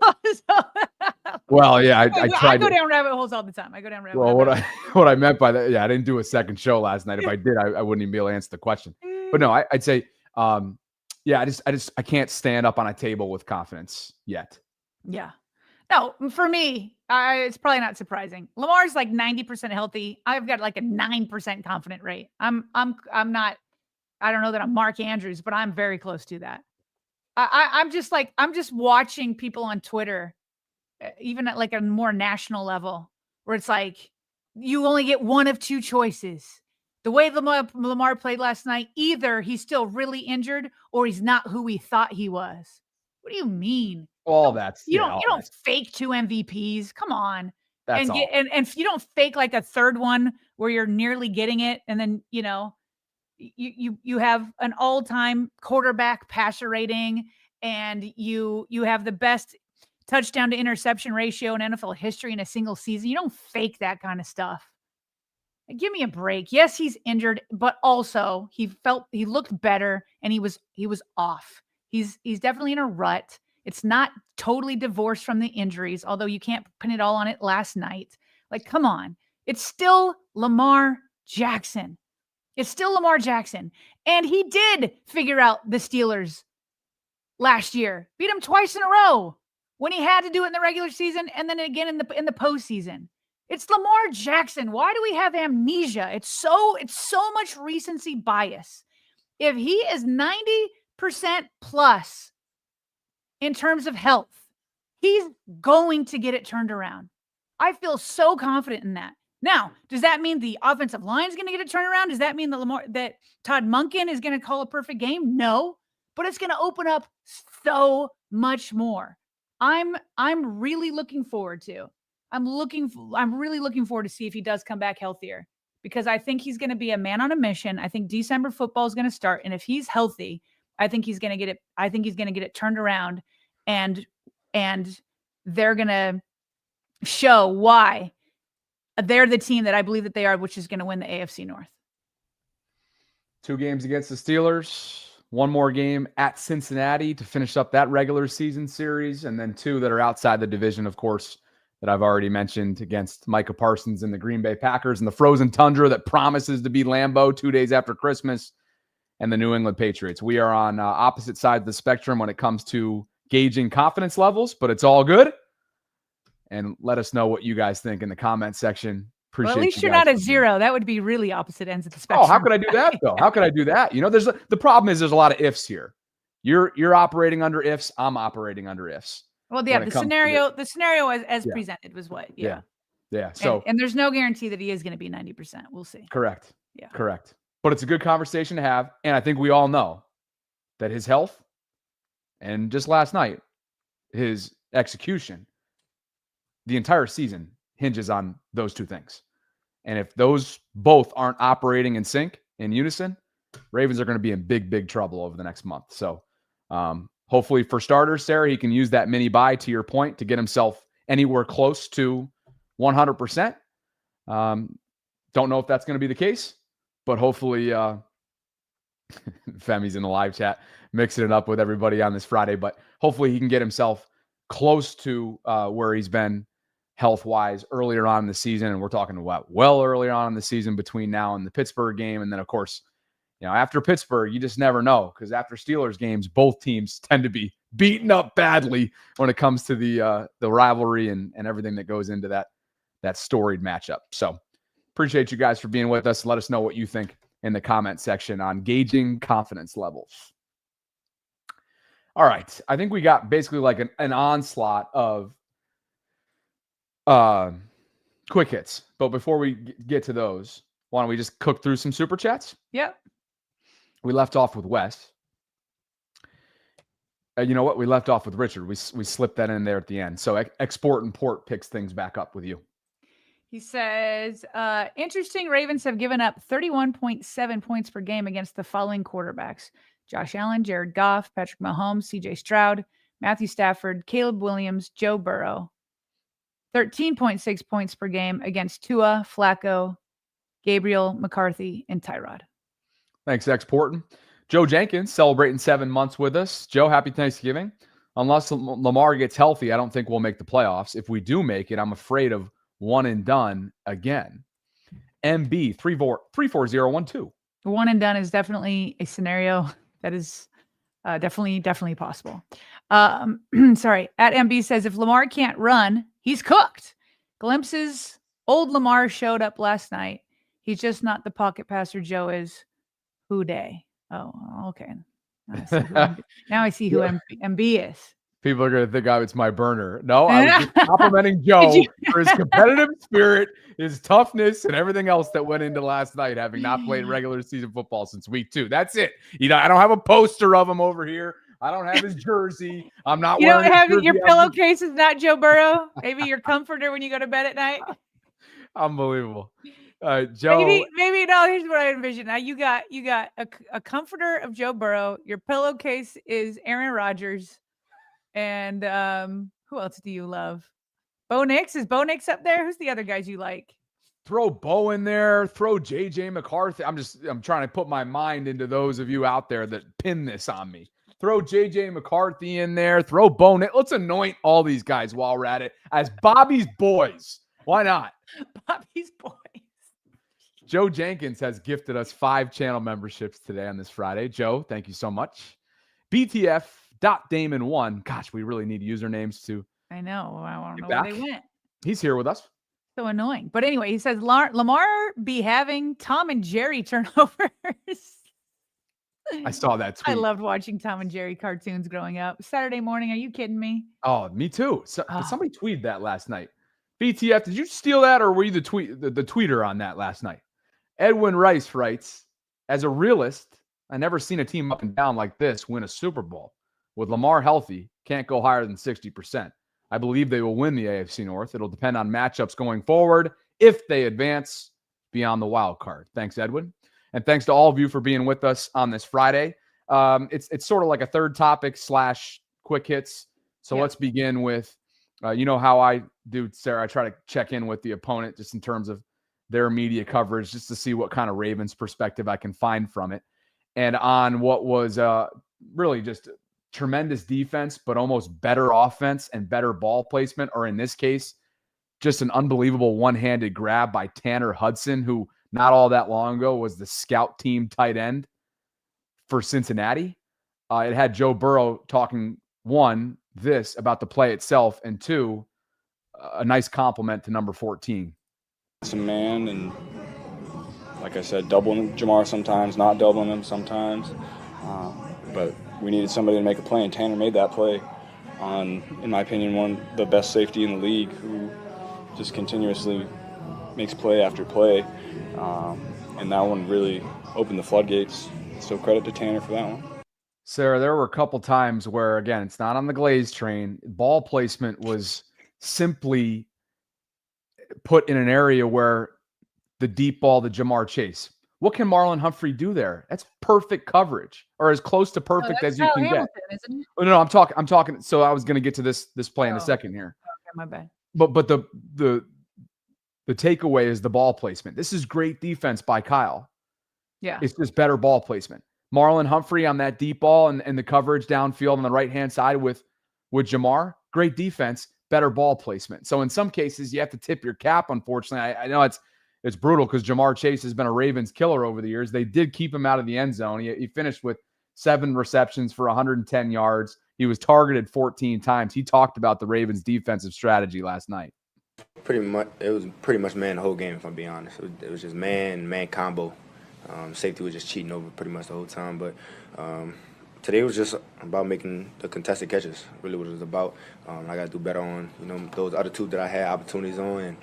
Well, yeah, I tried. I go down rabbit holes all the time. Well, what I meant by that, yeah, I didn't do a second show last night. If I did, I wouldn't even be able to answer the question. But no, I'd say, yeah, I can't stand up on a table with confidence yet. Yeah. No, for me, it's probably not surprising. Lamar's like 90% healthy. I've got like a 9% confident rate. I'm not, I don't know that I'm Mark Andrews, but I'm very close to that. I'm just watching people on Twitter, even at like a more national level, where it's like, you only get one of two choices. The way Lamar played last night, either he's still really injured or he's not who we thought he was. What do you mean? You don't fake 2 MVPs. Come on. That's and you don't fake like a third one where you're nearly getting it. And then, you have an all-time quarterback passer rating, and you have the best touchdown to interception ratio in NFL history in a single season. You don't fake that kind of stuff. Give me a break. Yes, he's injured, but also he looked better, and he was off. He's definitely in a rut. It's not totally divorced from the injuries, although you can't pin it all on it last night. Like, come on. It's still Lamar Jackson. It's still Lamar Jackson. And he did figure out the Steelers last year. Beat them twice in a row when he had to do it in the regular season and then again in the postseason. It's Lamar Jackson. Why do we have amnesia? It's so much recency bias. If he is 90% plus in terms of health, he's going to get it turned around. I feel so confident in that. Now, does that mean the offensive line is going to get it turned around? Does that mean that Todd Monkin is going to call a perfect game? No, but it's going to open up so much more. I'm really looking forward to. I'm really looking forward to see if he does come back healthier, because I think he's going to be a man on a mission. I think December football is going to start, and if he's healthy, I think he's going to get it. I think he's going to get it turned around, and they're going to show why they're the team that I believe that they are, which is going to win the AFC North. 2 games against the Steelers, 1 more game at Cincinnati to finish up that regular season series, and then 2 that are outside the division, of course, that I've already mentioned, against Micah Parsons and the Green Bay Packers and the frozen tundra that promises to be Lambeau 2 days after Christmas, and the New England Patriots. We are on opposite sides of the spectrum when it comes to gauging confidence levels, but it's all good. And let us know what you guys think in the comment section. Appreciate at least you're not a 0. That would be really opposite ends of the spectrum. Oh, how could I do that though? How could I do that? The problem is there's a lot of ifs here. You're operating under ifs. I'm operating under ifs. Well, yeah, the scenario as presented was what? Yeah. So and there's no guarantee that he is going to be 90%. We'll see. Correct. Yeah. Correct. But it's a good conversation to have. And I think we all know that his health and just last night, his execution, the entire season hinges on those 2 things. And if those both aren't operating in sync, in unison, Ravens are going to be in big, big trouble over the next month. So hopefully for starters, Sarah, he can use that mini bye, to your point, to get himself anywhere close to 100%. Don't know if that's going to be the case, but hopefully Femi's in the live chat mixing it up with everybody on this Friday, but hopefully he can get himself close to where he's been health-wise earlier on in the season. And we're talking about well earlier on in the season, between now and the Pittsburgh game. And then, of course, after Pittsburgh, you just never know, because after Steelers games, both teams tend to be beaten up badly when it comes to the rivalry and everything that goes into that storied matchup. So appreciate you guys for being with us. Let us know what you think in the comment section on gauging confidence levels. All right. I think we got basically like an onslaught of quick hits. But before we get to those, why don't we just cook through some super chats? Yep. We left off with Wes. You know what? We left off with Richard. We slipped that in there at the end. So Export and Port picks things back up with you. He says, interesting. Ravens have given up 31.7 points per game against the following quarterbacks: Josh Allen, Jared Goff, Patrick Mahomes, CJ Stroud, Matthew Stafford, Caleb Williams, Joe Burrow. 13.6 points per game against Tua, Flacco, Gabriel, McCarthy, and Tyrod. Thanks, Exporting. Joe Jenkins celebrating 7 months with us. Joe, happy Thanksgiving. Unless Lamar gets healthy, I don't think we'll make the playoffs. If we do make it, I'm afraid of one and done again. MB 34012. One and done is definitely a scenario that is Definitely possible. Sorry. At MB says, if Lamar can't run, he's cooked. Glimpses. Old Lamar showed up last night. He's just not the pocket passer Joe is. Who day? Oh, okay. Now I see who MB is. People are going to think it's my burner. No, I was just complimenting Joe for his competitive spirit, his toughness, and everything else that went into last night, having not played regular season football since week 2. That's it. I don't have a poster of him over here. I don't have his jersey. I'm not You wearing don't have his your jersey. pillowcase is not Joe Burrow. Maybe your comforter when you go to bed at night. Unbelievable. Joe. Maybe no. Here's what I envision. Now you got a comforter of Joe Burrow. Your pillowcase is Aaron Rodgers. And who else do you love? Bo Nix? Is Bo Nix up there? Who's the other guys you like? Throw Bo in there. Throw J.J. McCarthy. I'm trying to put my mind into those of you out there that pin this on me. Throw J.J. McCarthy in there. Throw Bo Nix. Let's anoint all these guys while we're at it as Bobby's boys. Why not? Bobby's boys. Joe Jenkins has gifted us 5 channel memberships today on this Friday. Joe, thank you so much. BTF.Damon1. Gosh, we really need usernames to. I know. I don't know back. where they went. He's here with us. So annoying. But anyway, he says Lamar be having Tom and Jerry turnovers. I saw that tweet. I loved watching Tom and Jerry cartoons growing up. Saturday morning. Are you kidding me? Oh, me too. Somebody tweeted that last night. BTF, did you steal that or were you the tweeter on that last night? Edwin Rice writes, as a realist, I never seen a team up and down like this win a Super Bowl. With Lamar healthy, can't go higher than 60%. I believe they will win the AFC North. It'll depend on matchups going forward if they advance beyond the wild card. Thanks, Edwin. And thanks to all of you for being with us on this Friday. It's sort of like a third topic / quick hits. So let's begin with, you know how I do, Sarah. I try to check in with the opponent just in terms of their media coverage, just to see what kind of Ravens perspective I can find from it. And on what was really just tremendous defense, but almost better offense and better ball placement, or in this case, just an unbelievable one-handed grab by Tanner Hudson, who not all that long ago was the scout team tight end for Cincinnati. It had Joe Burrow talking, 1, this about the play itself, and 2, a nice compliment to number 14. Some man, and like I said, doubling Jamar sometimes, not doubling him sometimes. But we needed somebody to make a play, and Tanner made that play on, in my opinion, one of the best safety in the league, who just continuously makes play after play. And that one really opened the floodgates. So credit to Tanner for that one. Sarah, there were a couple times where, again, it's not on the Glaze train. Ball placement was simply put in an area where the deep ball to Jamar Chase. What can Marlon Humphrey do there? That's perfect coverage, or as close to perfect as you can get. Isn't it? Oh, no, I'm talking. So I was going to get to this play in a second here. Okay, my bad. But the takeaway is the ball placement. This is great defense by Kyle. Yeah. It's just better ball placement. Marlon Humphrey on that deep ball and the coverage downfield on the right-hand side with Jamar. Great defense, better ball placement. So in some cases, you have to tip your cap, unfortunately. I know it's brutal because Jamar Chase has been a Ravens killer over the years. They did keep him out of the end zone. He finished with 7 receptions for 110 yards. He was targeted 14 times. He talked about the Ravens' defensive strategy last night. It was pretty much man the whole game, if I'm being honest. It was just man combo. Safety was just cheating over pretty much the whole time. But today was just about making the contested catches, really what it was about. I got to do better on, those other 2 that I had opportunities on,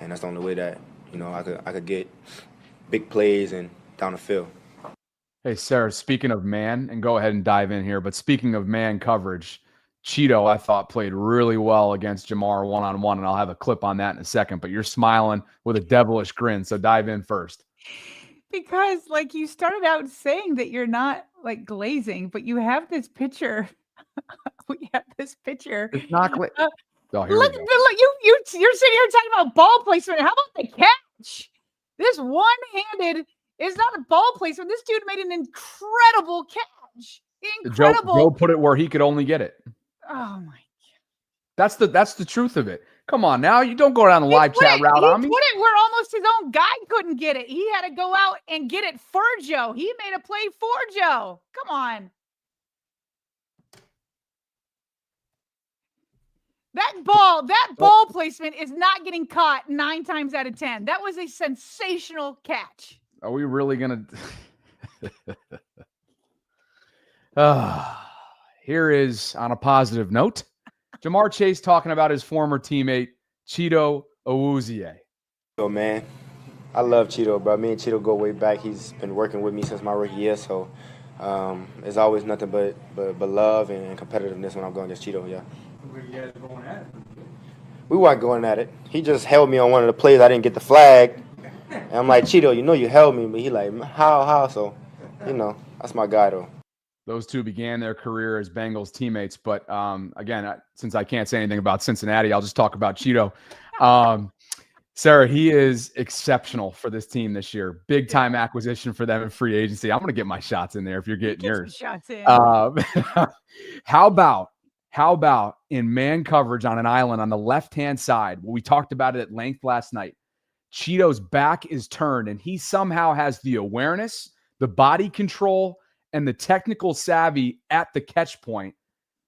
and that's the only way that, I could get big plays and down the field. Hey, Sarah, speaking of man, and go ahead and dive in here, but speaking of man coverage, Cheeto, I thought, played really well against Jamar one-on-one, and I'll have a clip on that in a second, but you're smiling with a devilish grin, so dive in first. Because, you started out saying that you're not, glazing, but you have this picture. We have this picture. It's not glazing. Look, you're sitting here talking about ball placement. How about the catch? This one-handed is not a ball placement. This dude made an incredible catch. Incredible. Joe put it where he could only get it. Oh my! That's the truth of it. Come on now, you don't go down the live chat route on me. He put it where almost his own guy couldn't get it. He had to go out and get it for Joe. He made a play for Joe. Come on. That ball placement is not getting caught 9 times out of 10. That was a sensational catch. Are we really going to here is, on a positive note, Ja'Marr Chase talking about his former teammate, Cheeto Awuzie. Oh, man. I love Cheeto, bro. Me and Cheeto go way back. He's been working with me since my rookie year, so it's always nothing but love and competitiveness when I'm going against Cheeto, yeah. Were you guys going at it? We weren't going at it. He just held me on one of the plays. I didn't get the flag. And I'm like, Cheeto, you held me. But he like, how? So, that's my guy, though. Those two began their career as Bengals teammates. But, again, since I can't say anything about Cincinnati, I'll just talk about Cheeto. Sarah, he is exceptional for this team this year. Big time acquisition for them in free agency. I'm going to get my shots in there if you're getting yours. Shots in. How about in man coverage on an island on the left-hand side? We talked about it at length last night. Cheeto's back is turned, and he somehow has the awareness, the body control, and the technical savvy at the catch point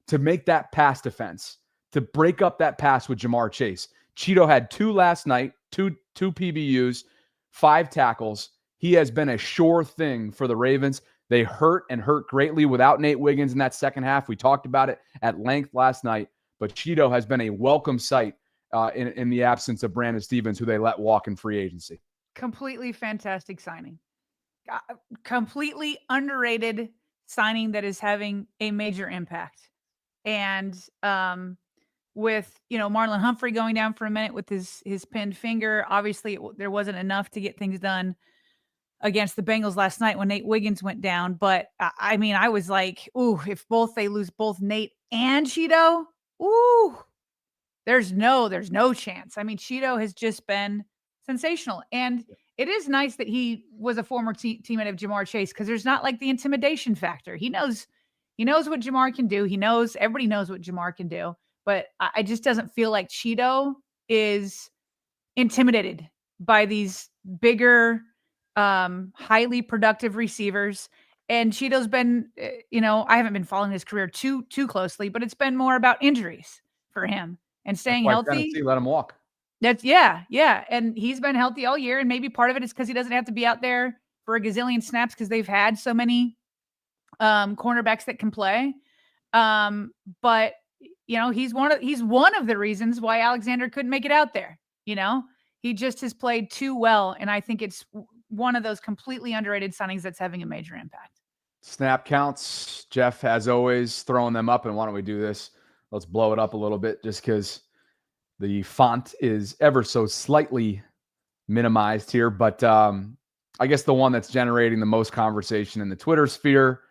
to make that pass defense, to break up that pass with Ja'Marr Chase. Cheeto had 2 last night, two PBUs, 5 tackles. He has been a sure thing for the Ravens. They hurt greatly without Nate Wiggins in that second half. We talked about it at length last night, but Cheeto has been a welcome sight in the absence of Brandon Stevens, who they let walk in free agency. Completely fantastic signing. Completely underrated signing that is having a major impact. And with, Marlon Humphrey going down for a minute with his pinned finger, obviously there wasn't enough to get things done against the Bengals last night when Nate Wiggins went down. But I was like, ooh, if they lose both Nate and Cheeto, ooh, there's no chance. Cheeto has just been sensational. And it is nice that he was a former teammate of Ja'Marr Chase, because there's not like the intimidation factor. He knows what Ja'Marr can do. Everybody knows what Ja'Marr can do. But I just doesn't feel like Cheeto is intimidated by these bigger, highly productive receivers. And Cheeto's been, I haven't been following his career too closely, but it's been more about injuries for him and staying healthy. Tennessee let him walk. Yeah. And he's been healthy all year. And maybe part of it is because he doesn't have to be out there for a gazillion snaps because they've had so many cornerbacks that can play. But he's one of the reasons why Alexander couldn't make it out there. He just has played too well. And I think it's one of those completely underrated signings that's having a major impact. Snap counts, Jeff, as always, throwing them up. And why don't we do this? Let's blow it up a little bit just because the font is ever so slightly minimized here. But I guess the one that's generating the most conversation in the Twitter sphere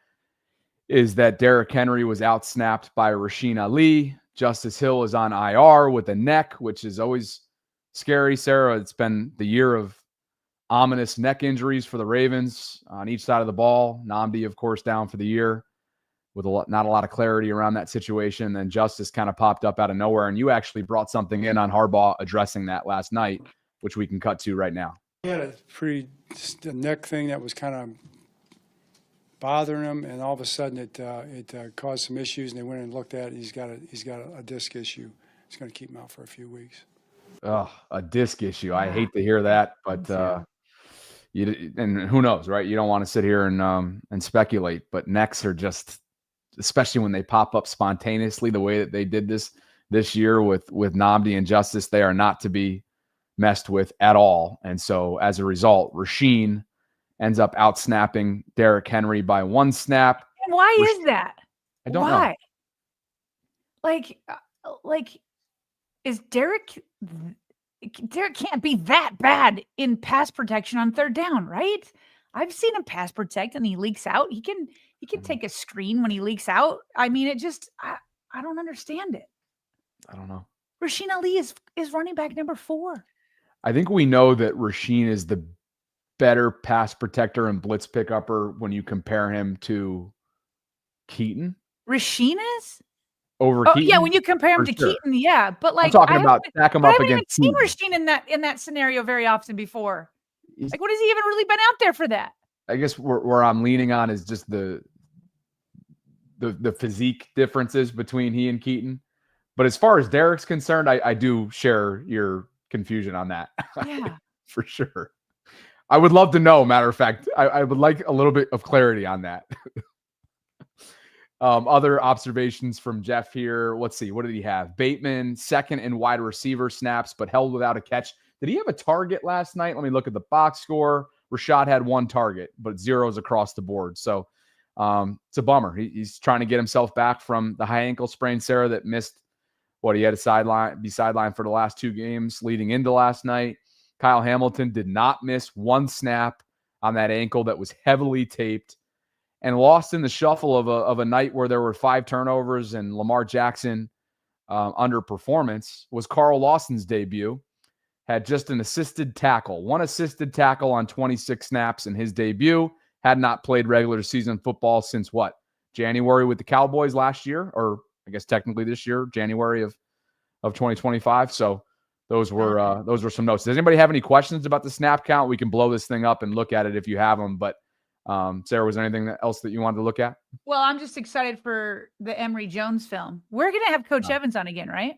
is that Derrick Henry was outsnapped by Rasheen Ali. Justice Hill is on IR with a neck, which is always scary, Sarah. It's been the year of ominous neck injuries for the Ravens on each side of the ball. Nnamdi, of course, down for the year with not a lot of clarity around that situation. And then Justice kind of popped up out of nowhere. And you actually brought something in on Harbaugh addressing that last night, which we can cut to right now. He had a neck thing that was kind of bothering him, and all of a sudden it caused some issues, and they went and looked at it. He's got a disc issue. It's going to keep him out for a few weeks. Oh, a disc issue. I hate to hear that, but and who knows, right? You don't want to sit here and speculate, but necks are just, especially when they pop up spontaneously the way that they did this year with Nnamdi and Justice, they are not to be messed with at all. And so as a result, Rasheen ends up out-snapping Derrick Henry by 1 snap. And why is that? I don't know. Like, is Derrick can't be that bad in pass protection on 3rd down, right? I've seen him pass protect and he leaks out. He can take a screen when he leaks out. I don't understand it. I don't know. Rasheen Ali is running back number 4. I think we know that Rasheen is the better pass protector and blitz pick-upper when you compare him to Keaton. Rasheen is? Over Keaton? Yeah, when you compare him to sure. Keaton, yeah. But like, I'm talking about stack him up against Keaton. I haven't seen Rasheen in that scenario very often before. Like, what has he even really been out there for that? I guess where I'm leaning on is just the physique differences between he and Keaton. But as far as Derrick's concerned, I do share your confusion on that. Yeah. For sure. I would love to know, matter of fact. I would like a little bit of clarity on that. Other observations from Jeff here. Let's see. What did he have? Bateman, second in wide receiver snaps, but held without a catch. Did he have a target last night? Let me look at the box score. Rashad had one target, but zeros across the board. So it's a bummer. He's trying to get himself back from the high ankle sprain, Sarah, that missed what he had to be sidelined for the last 2 games leading into last night. Kyle Hamilton did not miss one snap on that ankle that was heavily taped. And lost in the shuffle of a night where there were 5 turnovers and Lamar Jackson underperformance was Carl Lawson's debut. Had just an assisted tackle, 1 assisted tackle on 26 snaps in his debut. Had not played regular season football since what? January with the Cowboys last year, or I guess technically this year, January of 2025. So those were some notes. Does anybody have any questions about the snap count? We can blow this thing up and look at it if you have them, but Sarah, was there anything else that you wanted to look at? Well, I'm just excited for the Emory Jones film. We're going to have Coach Evans on again, right?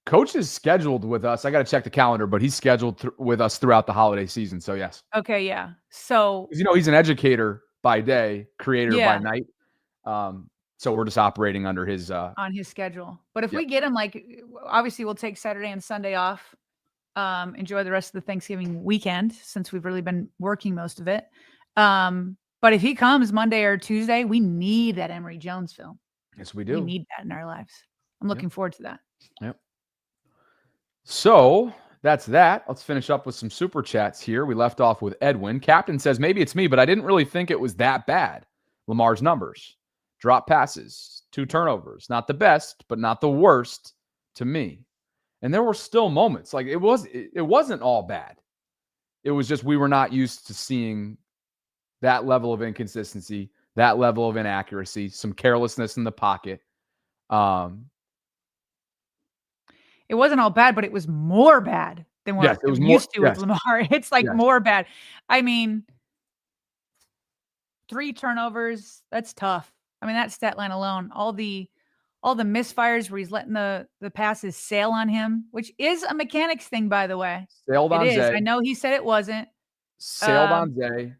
Coach is scheduled with us. I got to check the calendar, but he's scheduled with us throughout the holiday season. So yes. Okay. Yeah. So, he's an educator by day, creator by night. So we're just operating under his, on his schedule. But if we get him, like, obviously we'll take Saturday and Sunday off, enjoy the rest of the Thanksgiving weekend, since we've really been working most of it. But if he comes Monday or Tuesday, we need that Emory Jones film. Yes, we do. We need that in our lives. I'm looking forward to that. Yep. So that's that. Let's finish up with some super chats here. We left off with Edwin. Captain says, maybe it's me, but I didn't really think it was that bad. Lamar's numbers, drop passes, 2 turnovers, not the best, but not the worst to me. And there were still moments like it wasn't all bad. It was just, we were not used to seeing that level of inconsistency, that level of inaccuracy, some carelessness in the pocket. It wasn't all bad, but it was more bad than what it was we're used to with Lamar. It's like more bad. I mean, 3 turnovers, that's tough. I mean, that stat line alone, all the misfires where he's letting the passes sail on him, which is a mechanics thing, by the way. Sailed on Zay. I know he said it wasn't. Sailed on Zay.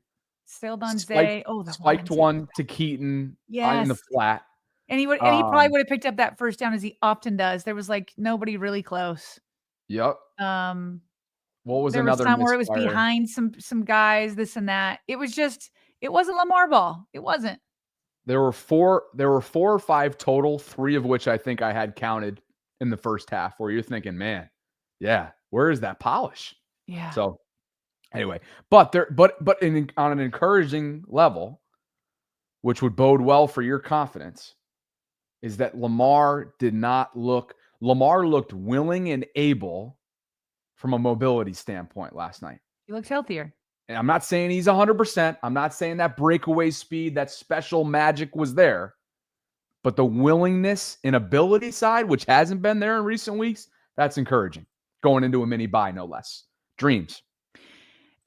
Sailed on Zay. Oh, the spiked one to Keaton in the flat. And he probably would have picked up that first down, as he often does. There was like nobody really close. Yep. What was there another was time where it was misfire? behind some guys, this and that. It wasn't Lamar ball. It wasn't. There were 4 or 5 total, 3 of which I think I had counted in the first half, where you're thinking, man, yeah, where is that polish? Yeah. So anyway, but on an encouraging level, which would bode well for your confidence, is that Lamar looked willing and able from a mobility standpoint last night. He looks healthier. And I'm not saying he's 100%. I'm not saying that breakaway speed, that special magic was there. But the willingness and ability side, which hasn't been there in recent weeks, that's encouraging. Going into a mini bye, no less. Dreams.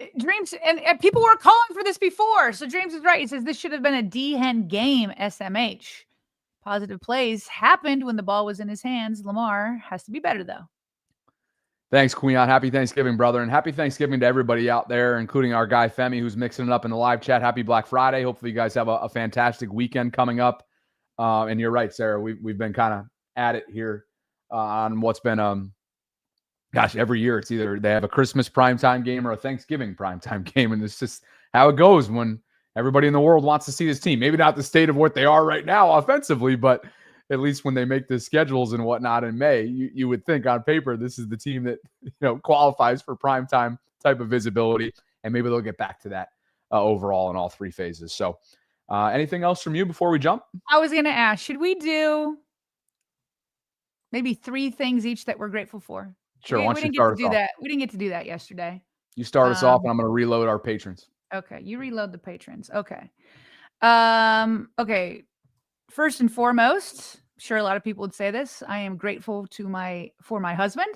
And people were calling for this before. So James is right. He says this should have been a D-hen game, SMH. Positive plays happened when the ball was in his hands. Lamar has to be better, though. Thanks, Queon. Happy Thanksgiving, brother. And happy Thanksgiving to everybody out there, including our guy Femi, who's mixing it up in the live chat. Happy Black Friday. Hopefully you guys have a fantastic weekend coming up. And you're right, Sarah. We've been kind of at it here on what's been, every year it's either they have a Christmas primetime game or a Thanksgiving primetime game. And it's just how it goes when everybody in the world wants to see this team. Maybe not the state of what they are right now offensively, but at least when they make the schedules and whatnot in May, you would think on paper, this is the team that, qualifies for primetime type of visibility. And maybe they'll get back to that overall in all 3 phases. So anything else from you before we jump? I was going to ask, should we do maybe 3 things each that we're grateful for? Sure. We didn't get to do that. We didn't get to do that yesterday. You start us off and I'm going to reload our patrons. Okay. You reload the patrons. Okay. Okay. First and foremost, I'm sure a lot of people would say this. I am grateful for my husband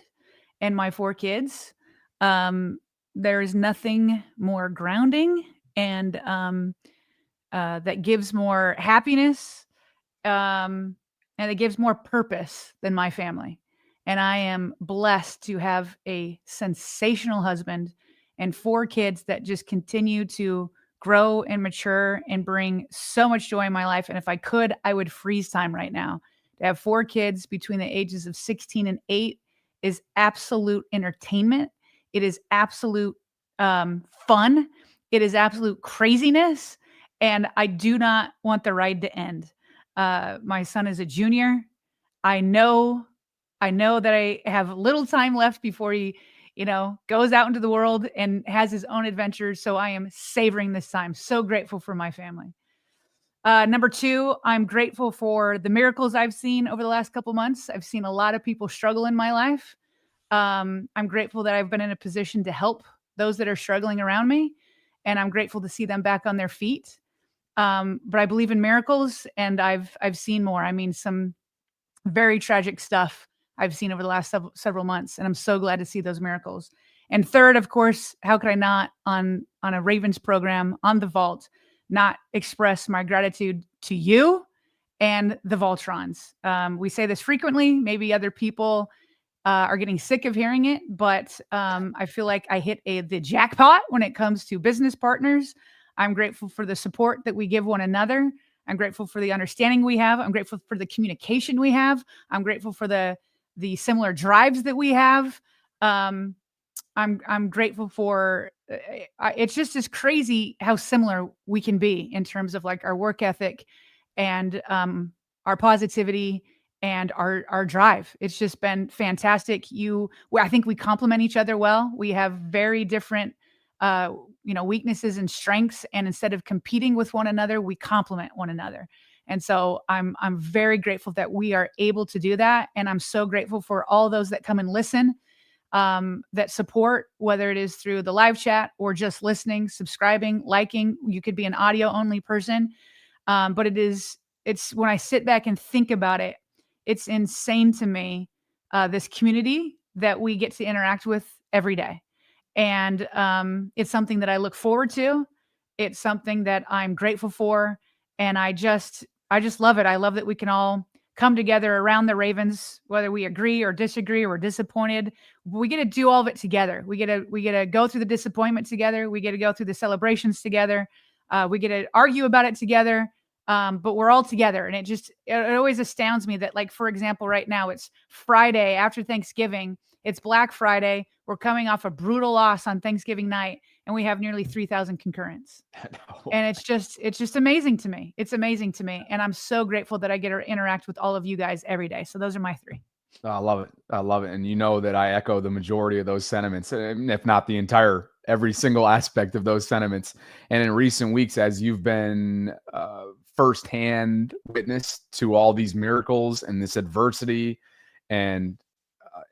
and my 4 kids. There is nothing more grounding and that gives more happiness and and it gives more purpose than my family. And I am blessed to have a sensational husband and 4 kids that just continue to grow and mature and bring so much joy in my life. And if I could, I would freeze time right now. To have 4 kids between the ages of 16 and 8 is absolute entertainment. It is absolute fun. It is absolute craziness. And I do not want the ride to end. My son is a junior. I know that I have little time left before he, goes out into the world and has his own adventures. So I am savoring this time. So grateful for my family. Number 2, I'm grateful for the miracles I've seen over the last couple months. I've seen a lot of people struggle in my life. I'm grateful that I've been in a position to help those that are struggling around me. And I'm grateful to see them back on their feet. But I believe in miracles, and I've seen more. I mean, some very tragic stuff I've seen over the last several months, and I'm so glad to see those miracles. And third, of course, how could I not on a Ravens program on the Vault not express my gratitude to you and the VAULTRONs? We say this frequently. Maybe other people are getting sick of hearing it, but I feel like I hit the jackpot when it comes to business partners. I'm grateful for the support that we give one another. I'm grateful for the understanding we have. I'm grateful for the communication we have. I'm grateful for the similar drives that we have. I'm grateful for, it's just crazy how similar we can be in terms of like our work ethic and our positivity and our drive. It's just been fantastic. I think we complement each other well. We have very different weaknesses and strengths. And instead of competing with one another, we complement one another. And so I'm very grateful that we are able to do that. And I'm so grateful for all those that come and listen, that support, whether it is through the live chat or just listening, subscribing, liking. You could be an audio only person. But it's when I sit back and think about it, it's insane to me, this community that we get to interact with every day. And it's something that I look forward to. It's something that I'm grateful for. And I just love it. I love that we can all come together around the Ravens, whether we agree or disagree or we're disappointed. We get to do all of it together. We get to go through the disappointment together. We get to go through the celebrations together. We get to argue about it together. But we're all together. And it always astounds me that, like, for example, right now it's Friday after Thanksgiving. It's Black Friday. We're coming off a brutal loss on Thanksgiving night, and we have nearly 3,000 concurrents. And it's just amazing to me. It's amazing to me. And I'm so grateful that I get to interact with all of you guys every day. So those are my 3. I love it. I love it. And you know that I echo the majority of those sentiments, if not the every single aspect of those sentiments. And in recent weeks, as you've been firsthand witness to all these miracles and this adversity and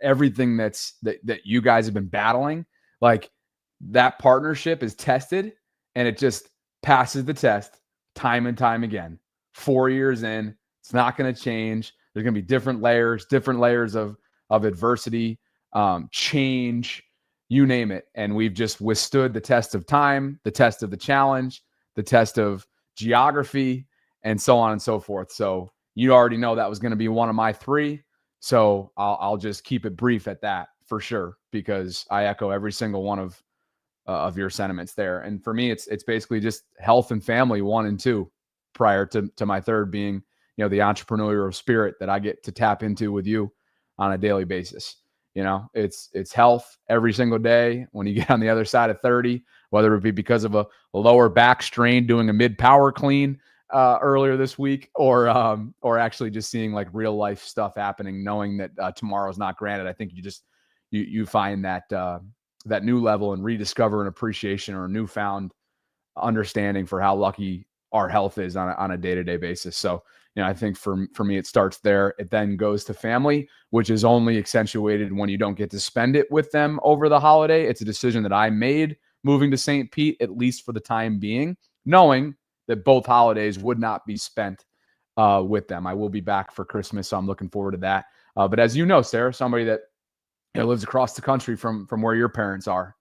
everything that you guys have been battling, like, that partnership is tested, and it just passes the test time and time again. 4 years in, it's not going to change. There's going to be different layers of adversity, change, you name it. And we've just withstood the test of time, the test of the challenge, the test of geography, and so on and so forth. So you already know that was going to be one of my 3. So I'll just keep it brief at that for sure, because I echo every single one of your sentiments there. And for me, it's basically just health and family, 1 and 2, prior to my 3rd being, the entrepreneurial spirit that I get to tap into with you on a daily basis. It's health every single day when you get on the other side of 30, whether it be because of a lower back strain doing a mid-power clean earlier this week, or actually just seeing like real life stuff happening, knowing that tomorrow's not granted. I think you find that new level and rediscover an appreciation or a newfound understanding for how lucky our health is on a day-to-day basis. So, I think for me, it starts there. It then goes to family, which is only accentuated when you don't get to spend it with them over the holiday. It's a decision that I made moving to St. Pete, at least for the time being, knowing that both holidays would not be spent with them. I will be back for Christmas, so I'm looking forward to that. But as you know, Sarah, somebody that lives across the country from where your parents are,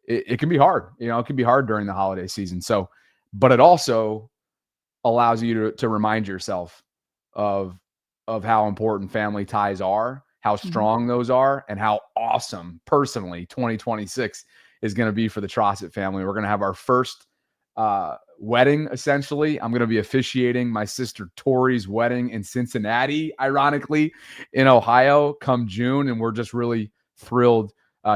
it can be hard. It can be hard during the holiday season. So, but it also allows you to remind yourself of of how important family ties are, how strong those are, and how awesome, personally, 2026 is going to be for the Trossett family. We're going to have our first wedding, essentially. I'm going to be officiating my sister Tori's wedding in Cincinnati, ironically, in Ohio, come June, and we're just really thrilled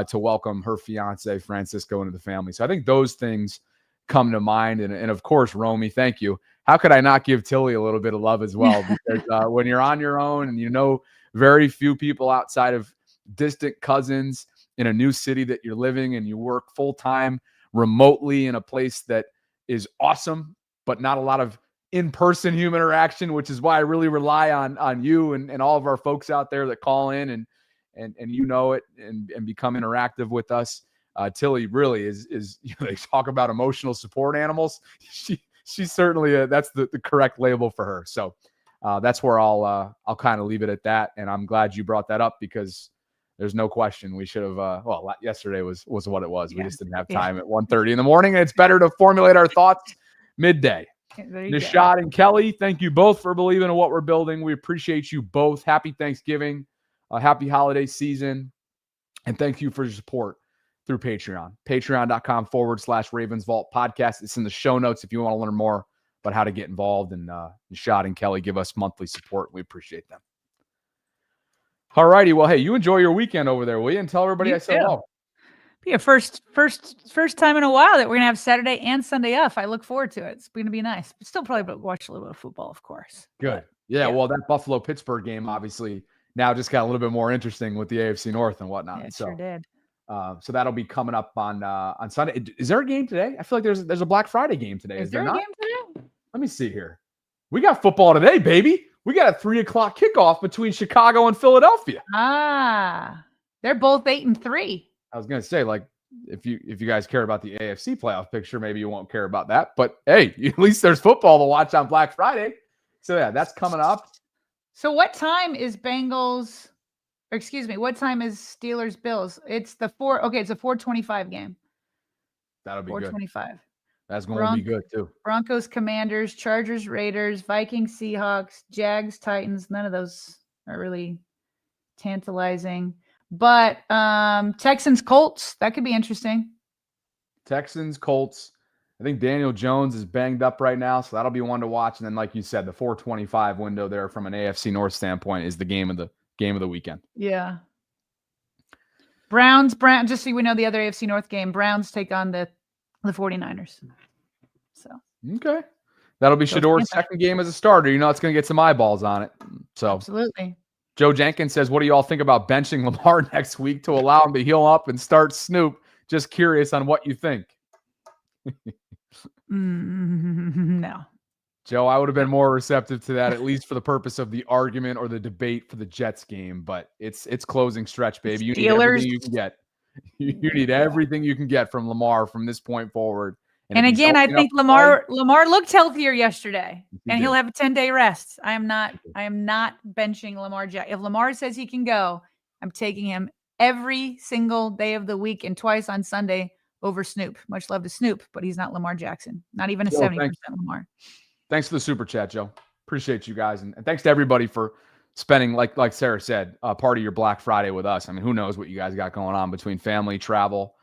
to welcome her fiance, Francisco, into the family. So I think those things come to mind. And of course, Romy, thank you. How could I not give Tilly a little bit of love as well? Because when you're on your own and you know very few people outside of distant cousins in a new city that you're living, and you work full-time remotely in a place that is awesome, but not a lot of in-person human interaction, which is why I really rely on you and all of our folks out there that call in and you know it and become interactive with us. Tilly really is they talk about emotional support animals. She's certainly that's the correct label for her. So that's where I'll kind of leave it at that. And I'm glad you brought that up, because there's no question we should have. Yesterday was what it was. Yeah. We just didn't have time at 1:30 in the morning, and it's better to formulate our thoughts midday. Nishad and Kelly, thank you both for believing in what we're building. We appreciate you both. Happy Thanksgiving, happy holiday season, and thank you for your support through Patreon. Patreon.com/RavensVault podcast. It's in the show notes if you want to learn more about how to get involved. And Nishad and Kelly give us monthly support. We appreciate them. All righty. Well, hey, you enjoy your weekend over there, will you? And tell everybody I said hello. Be a first time in a while that we're gonna have Saturday and Sunday off. I look forward to it. It's gonna be nice. But still probably watch a little bit of football, of course. Good. Yeah. Well, that Buffalo-Pittsburgh game obviously now just got a little bit more interesting with the AFC North and whatnot. Yeah, it sure did. So that'll be coming up on Sunday. Is there a game today? I feel like there's a Black Friday game today. Is there a game today? Let me see here. We got football today, baby. We got a 3:00 kickoff between Chicago and Philadelphia. They're both 8-3. I was gonna say, like, if you guys care about the AFC playoff picture, maybe you won't care about that. But hey, at least there's football to watch on Black Friday. So yeah, that's coming up. So what time is Bengals? Or excuse me, what time is Steelers Bills? It's the 4. Okay, it's a 4:25 game. That'll be good. 4:25. That's going to be good too. Broncos, Commanders, Chargers, Raiders, Vikings, Seahawks, Jags, Titans. None of those are really tantalizing. But Texans, Colts, that could be interesting. Texans, Colts. I think Daniel Jones is banged up right now, so that'll be one to watch. And then, like you said, the 4:25 window there from an AFC North standpoint is the game of the weekend. Yeah. Browns, just so we know the other AFC North game, Browns take on the 49ers. So okay. That'll be Shador's second game as a starter. You know it's going to get some eyeballs on it. So absolutely. Joe Jenkins says, what do you all think about benching Lamar next week to allow him to heal up and start Snoop? Just curious on what you think. No. Joe, I would have been more receptive to that, at least for the purpose of the argument or the debate for the Jets game. But it's closing stretch, baby. You need everything you can get. You need everything you can get from Lamar from this point forward. And again, I think Lamar looked healthier yesterday, and he'll have a 10-day rest. I am not benching Lamar Jackson. If Lamar says he can go, I'm taking him every single day of the week and twice on Sunday over Snoop. Much love to Snoop, but he's not Lamar Jackson. Not even a 70% Lamar. Thanks for the super chat, Joe. Appreciate you guys. And thanks to everybody for spending, like Sarah said, part of your Black Friday with us. I mean, who knows what you guys got going on between family, travel,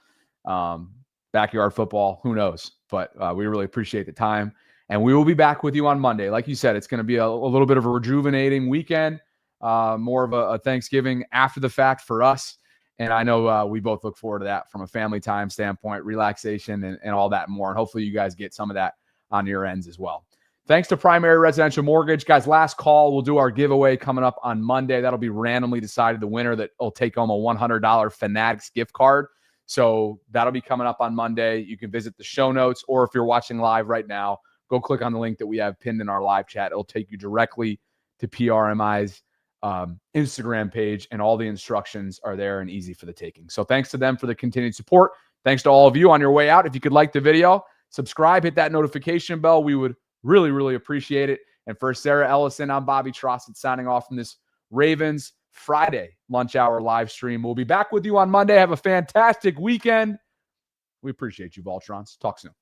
backyard football, who knows? But we really appreciate the time. And we will be back with you on Monday. Like you said, it's going to be a little bit of a rejuvenating weekend, more of a Thanksgiving after the fact for us. And I know we both look forward to that from a family time standpoint, relaxation, and all that and more. And hopefully you guys get some of that on your ends as well. Thanks to Primary Residential Mortgage. Guys, last call. We'll do our giveaway coming up on Monday. That'll be randomly decided. The winner that will take home a $100 Fanatics gift card. So that'll be coming up on Monday. You can visit the show notes, or if you're watching live right now, go click on the link that we have pinned in our live chat. It'll take you directly to PRMI's Instagram page, and all the instructions are there and easy for the taking. So thanks to them for the continued support. Thanks to all of you on your way out. If you could like the video, subscribe, hit that notification bell. We would really, really appreciate it. And for Sarah Ellison, I'm Bobby Trossett signing off from this Ravens Friday lunch hour live stream. We'll be back with you on Monday. Have a fantastic weekend. We appreciate you, VAULTRONs. Talk soon.